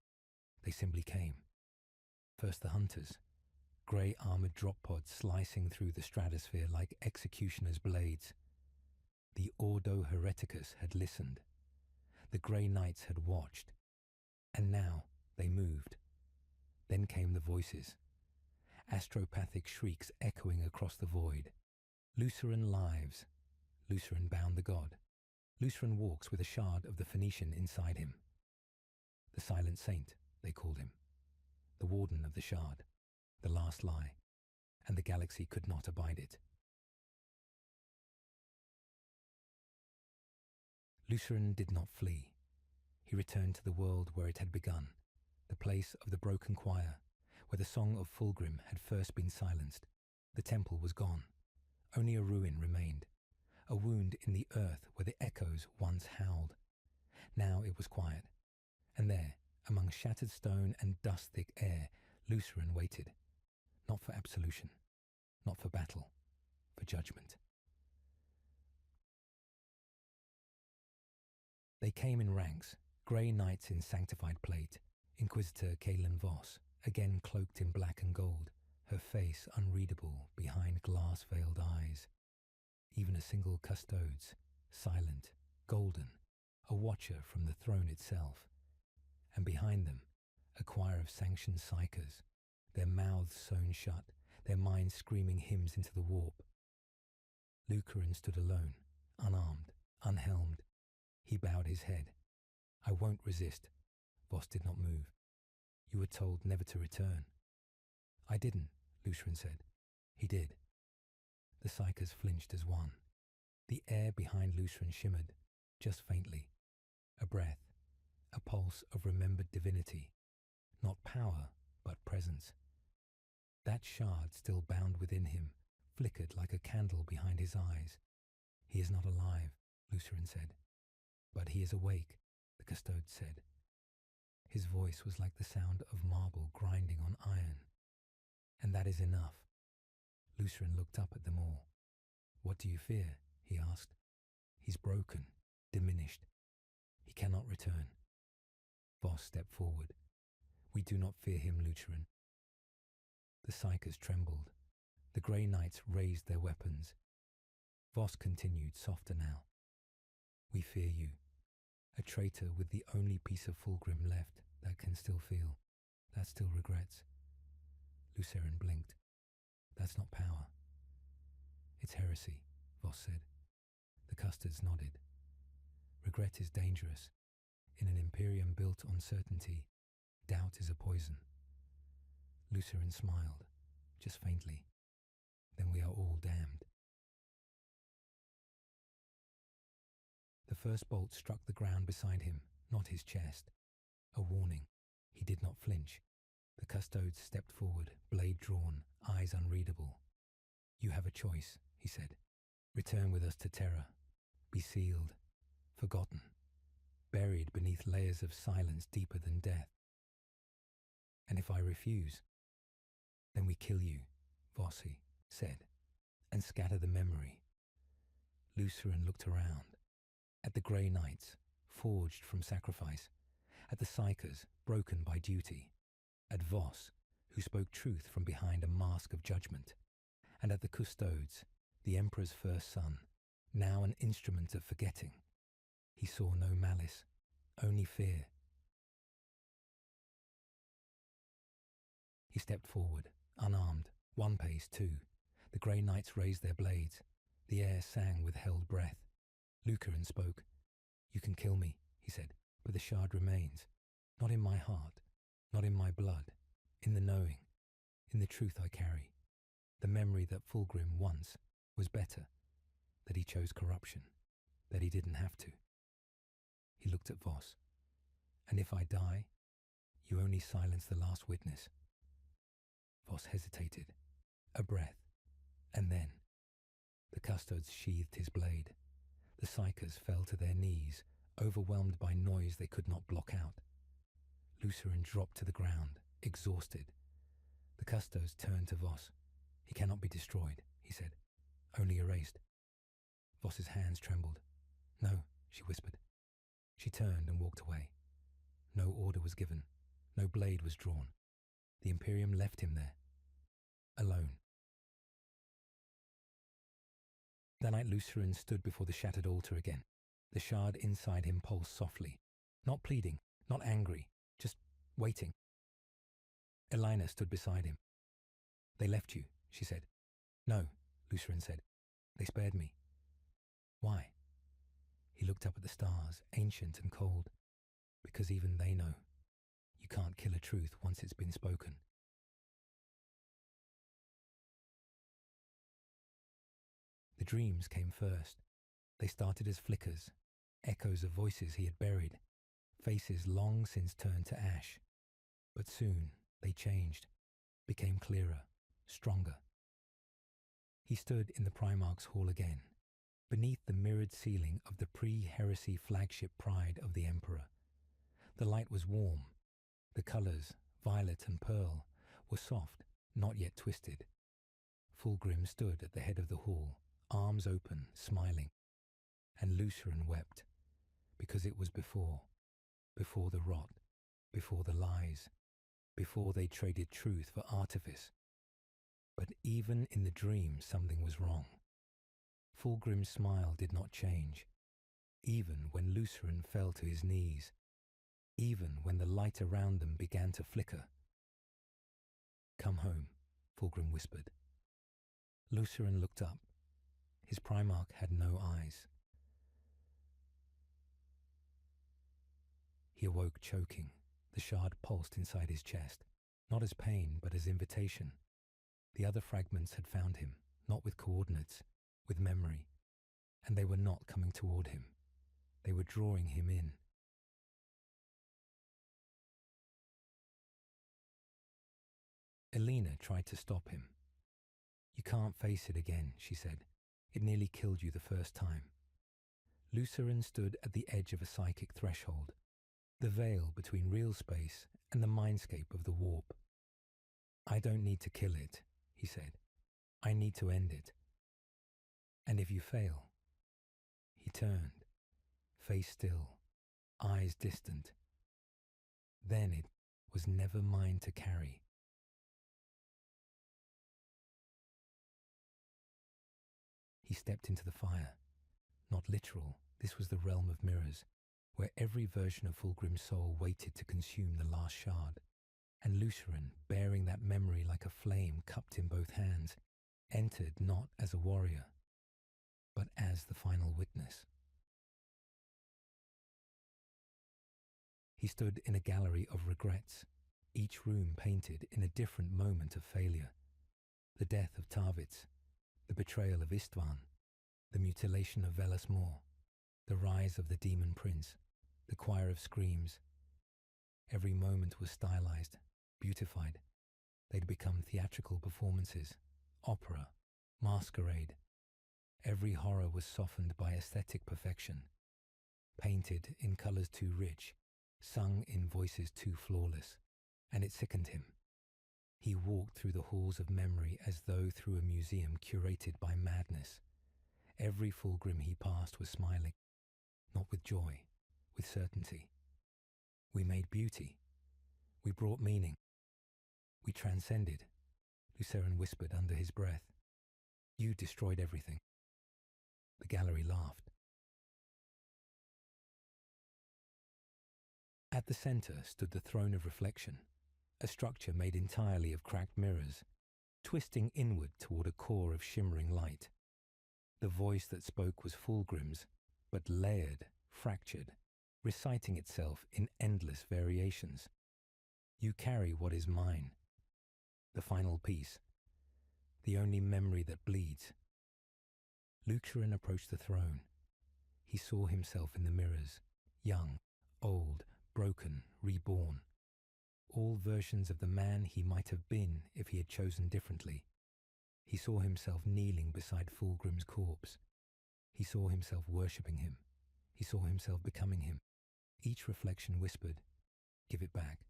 They simply came. First the hunters, grey armoured drop pods slicing through the stratosphere like executioners' blades. The Ordo Hereticus had listened. The Grey Knights had watched. And now they moved. Then came the voices. Astropathic shrieks echoing across the void. Luceren lives. Luceren bound the god. Luceren walks with a shard of the Phoenician inside him. The Silent Saint, they called him. The warden of the shard. The last lie. And the galaxy could not abide it. Luceren did not flee. He returned to the world where it had begun, the place of the broken choir, where the song of Fulgrim had first been silenced. The temple was gone. Only a ruin remained, a wound in the earth where the echoes once howled. Now it was quiet, and there, among shattered stone and dust-thick air, Luceren waited, not for absolution, not for battle, for judgment. They came in ranks, grey knights in sanctified plate, Inquisitor Caitlin Voss, again cloaked in black and gold, her face unreadable behind glass-veiled eyes. Even a single custodes, silent, golden, a watcher from the throne itself. And behind them, a choir of sanctioned psychers, their mouths sewn shut, their minds screaming hymns into the warp. Luceren stood alone, unarmed, unhelmed. He bowed his head. "I won't resist." Voss did not move. "You were told never to return." "I didn't," Luceren said. "He did." The psychers flinched as one. The air behind Luceren shimmered, just faintly. A breath, a pulse of remembered divinity. Not power, but presence. That shard still bound within him flickered like a candle behind his eyes. "He is not alive," Luceren said. "But he is awake," the custode said. His voice was like the sound of marble grinding on iron. "And that is enough." Luceren looked up at them all. "What do you fear?" he asked. "He's broken, diminished. He cannot return." Voss stepped forward. "We do not fear him, Luceren." The psychers trembled. The grey knights raised their weapons. Voss continued, softer now. "We fear you. A traitor with the only piece of Fulgrim left that can still feel, that still regrets. Luceren blinked. That's not power. It's heresy, Voss said. The custards nodded. Regret is dangerous. In an Imperium built on certainty, doubt is a poison. Luceren smiled, just faintly. Then we are all damned. The first bolt struck the ground beside him, not his chest. A warning. He did not flinch. The custodes stepped forward, blade drawn, eyes unreadable. You have a choice, he said. Return with us to Terra. Be sealed. Forgotten. Buried beneath layers of silence deeper than death. And if I refuse, then we kill you, Vossi said, and scatter the memory. Luceren looked around. At the grey knights, forged from sacrifice. At the psychers, broken by duty. At Voss, who spoke truth from behind a mask of judgment. And at the custodes, the Emperor's first son, now an instrument of forgetting. He saw no malice, only fear. He stepped forward, unarmed, one pace, two. The grey knights raised their blades. The air sang with held breath. Luceren spoke. You can kill me, he said, but the shard remains. Not in my heart, not in my blood, in the knowing, in the truth I carry. The memory that Fulgrim once was better, that he chose corruption, that he didn't have to. He looked at Voss. And if I die, you only silence the last witness. Voss hesitated, a breath, and then the custodes sheathed his blade. The psychers fell to their knees, overwhelmed by noise they could not block out. Luceren dropped to the ground, exhausted. The custodes turned to Voss. He cannot be destroyed, he said, only erased. Voss's hands trembled. No, she whispered. She turned and walked away. No order was given. No blade was drawn. The Imperium left him there, alone. That night Luceren stood before the shattered altar again. The shard inside him pulsed softly, not pleading, not angry, just waiting. Elina stood beside him. They left you, she said. No, Luceren said. They spared me. Why? He looked up at the stars, ancient and cold. Because even they know. You can't kill a truth once it's been spoken. The dreams came first. They started as flickers, echoes of voices he had buried, faces long since turned to ash. But soon they changed, became clearer, stronger. He stood in the Primarch's hall again, beneath the mirrored ceiling of the pre-heresy flagship Pride of the Emperor. The light was warm. The colours, violet and pearl, were soft, not yet twisted. Fulgrim stood at the head of the hall, arms open, smiling. And Luceren wept, because it was before the rot, before the lies, before they traded truth for artifice. But even in the dream something was wrong. Fulgrim's smile did not change, even when Luceren fell to his knees, even when the light around them began to flicker. Come home, Fulgrim whispered. Luceren looked up. His Primarch had no eyes. He awoke choking. The shard pulsed inside his chest, not as pain but as invitation. The other fragments had found him, not with coordinates, with memory, and they were not coming toward him. They were drawing him in. Elina tried to stop him. You can't face it again, she said. It nearly killed you the first time. Luceren stood at the edge of a psychic threshold, the veil between real space and the mindscape of the warp. I don't need to kill it, he said. I need to end it. And if you fail... He turned, face still, eyes distant. Then it was never mine to carry. He stepped into the fire. Not literal, this was the realm of mirrors, where every version of Fulgrim's soul waited to consume the last shard. And Lucerin, bearing that memory like a flame cupped in both hands, entered not as a warrior, but as the final witness. He stood in a gallery of regrets, each room painted in a different moment of failure. The death of Tarvitz, the betrayal of Istvan, the mutilation of Velas Mor, the rise of the demon prince, the choir of screams. Every moment was stylized, beautified. They'd become theatrical performances, opera, masquerade. Every horror was softened by aesthetic perfection, painted in colors too rich, sung in voices too flawless, and it sickened him. He walked through the halls of memory as though through a museum curated by madness. Every Fulgrim he passed was smiling, not with joy, with certainty. We made beauty. We brought meaning. We transcended, Lucerin whispered under his breath. You destroyed everything. The gallery laughed. At the center stood the throne of reflection, a structure made entirely of cracked mirrors, twisting inward toward a core of shimmering light. The voice that spoke was Fulgrim's, but layered, fractured, reciting itself in endless variations. You carry what is mine. The final piece. The only memory that bleeds. Lucerin approached the throne. He saw himself in the mirrors, young, old, broken, reborn. All versions of the man he might have been if he had chosen differently. He saw himself kneeling beside Fulgrim's corpse. He saw himself worshipping him. He saw himself becoming him. Each reflection whispered, "Give it back.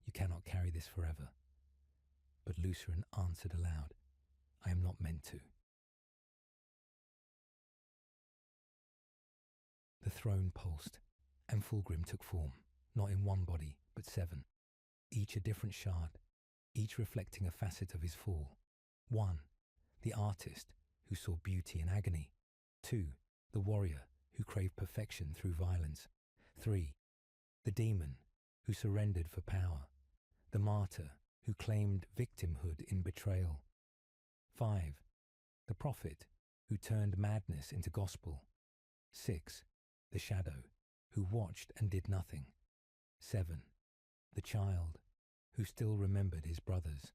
You cannot carry this forever." But Lucerin answered aloud, "I am not meant to." The throne pulsed, and Fulgrim took form, not in one body, but 7, each a different shard, each reflecting a facet of his fall. 1, the artist, who saw beauty in agony. 2, the warrior, who craved perfection through violence. 3, the demon, who surrendered for power. The martyr, who claimed victimhood in betrayal. 5, the prophet, who turned madness into gospel. 6, the shadow, who watched and did nothing. 7, the child, who still remembered his brothers.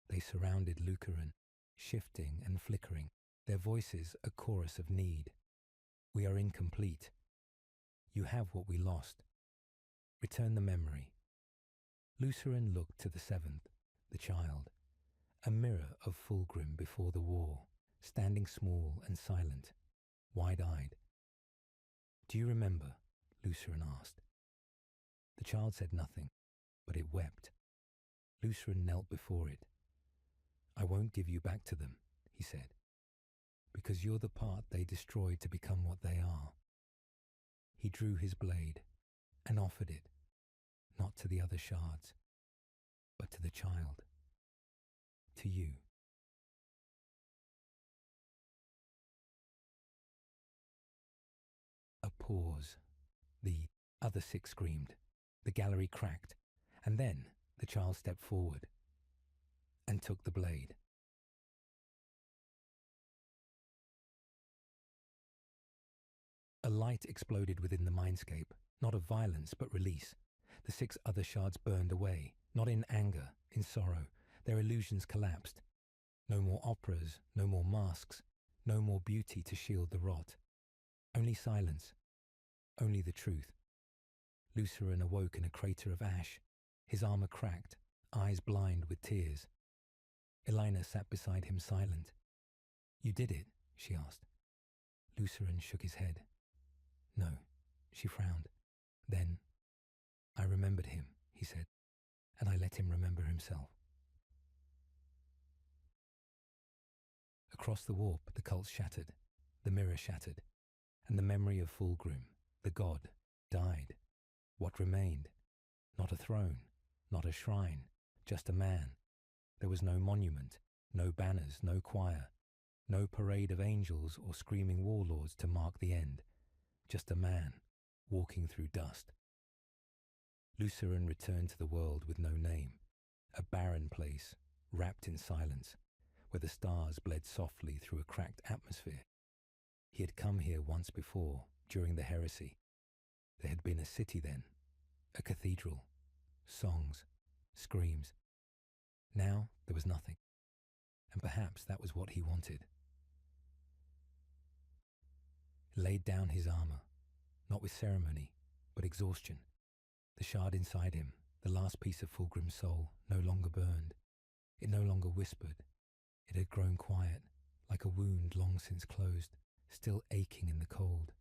They surrounded Lucerin, shifting and flickering, their voices a chorus of need. We are incomplete. You have what we lost. Return the memory. Lucerin looked to the 7th, the child, a mirror of Fulgrim before the war, standing small and silent, wide-eyed. Do you remember? Lucerin asked. The child said nothing, but it wept. Lucerin knelt before it. I won't give you back to them, he said, because you're the part they destroyed to become what they are. He drew his blade and offered it, not to the other shards, but to the child, to you. A pause. The other 6 screamed. The gallery cracked, and then the child stepped forward and took the blade. A light exploded within the mindscape, not of violence but release. The 6 other shards burned away, not in anger, in sorrow. Their illusions collapsed. No more operas, no more masks, no more beauty to shield the rot. Only silence, only the truth. Lucerin awoke in a crater of ash, his armor cracked, eyes blind with tears. Elena sat beside him silent. You did it, she asked. Lucerin shook his head. No, she frowned. Then, I remembered him, he said, and I let him remember himself. Across the warp, the cult shattered, the mirror shattered, and the memory of Fulgrim, the god, died. What remained? Not a throne, not a shrine, just a man. There was no monument, no banners, no choir, no parade of angels or screaming warlords to mark the end. Just a man, walking through dust. Luciran returned to the world with no name, a barren place, wrapped in silence, where the stars bled softly through a cracked atmosphere. He had come here once before, during the heresy. There had been a city then, a cathedral, songs, screams. Now there was nothing, and perhaps that was what he wanted. Laid down his armour, not with ceremony, but exhaustion. The shard inside him, the last piece of Fulgrim's soul, no longer burned. It no longer whispered. It had grown quiet, like a wound long since closed, still aching in the cold.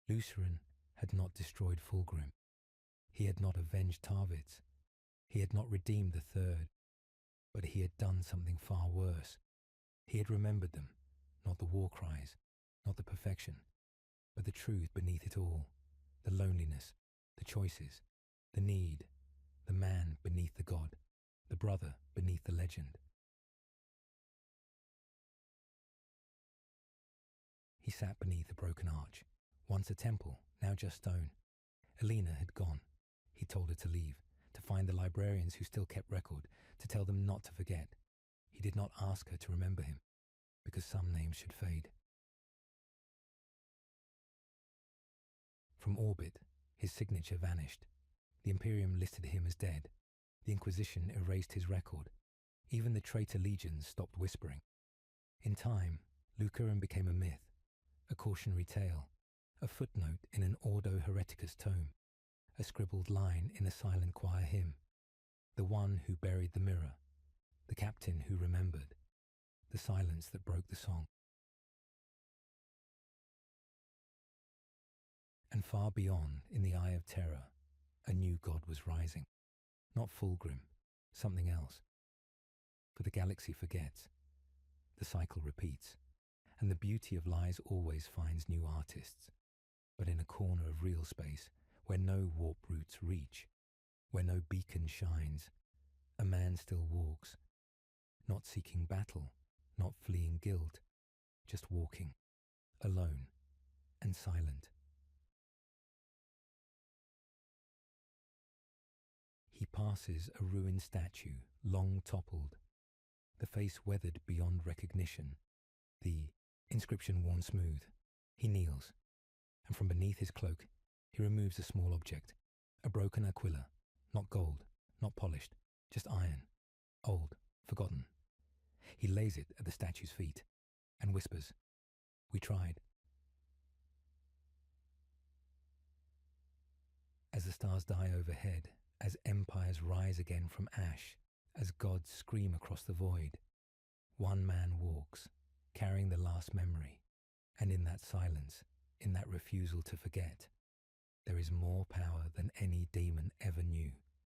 Luciran had not destroyed Fulgrim. He had not avenged Tarvitz. He had not redeemed the third. But he had done something far worse. He had remembered them, not the war cries, not the perfection, but the truth beneath it all, the loneliness, the choices, the need, the man beneath the god, the brother beneath the legend. He sat beneath a broken arch, once a temple, now just stone. Elena had gone. He told her to leave, to find the librarians who still kept record, to tell them not to forget. He did not ask her to remember him, because some names should fade. From orbit, his signature vanished. The Imperium listed him as dead. The Inquisition erased his record. Even the traitor legions stopped whispering. In time, Lucaran became a myth, a cautionary tale, a footnote in an Ordo Hereticus tome, a scribbled line in a silent choir hymn, the one who buried the mirror, the captain who remembered, the silence that broke the song. And far beyond, in the eye of terror, a new god was rising. Not Fulgrim, something else. For the galaxy forgets. The cycle repeats, and the beauty of lies always finds new artists. But in a corner of real space, where no warp routes reach, where no beacon shines, a man still walks, not seeking battle, not fleeing guilt, just walking, alone and silent. He passes a ruined statue, long toppled, the face weathered beyond recognition, the inscription worn smooth. He kneels, and from beneath his cloak, he removes a small object, a broken aquila, not gold, not polished, just iron, old, forgotten. He lays it at the statue's feet and whispers, "We tried." As the stars die overhead, as empires rise again from ash, as gods scream across the void, one man walks, carrying the last memory, and in that silence, in that refusal to forget, there is more power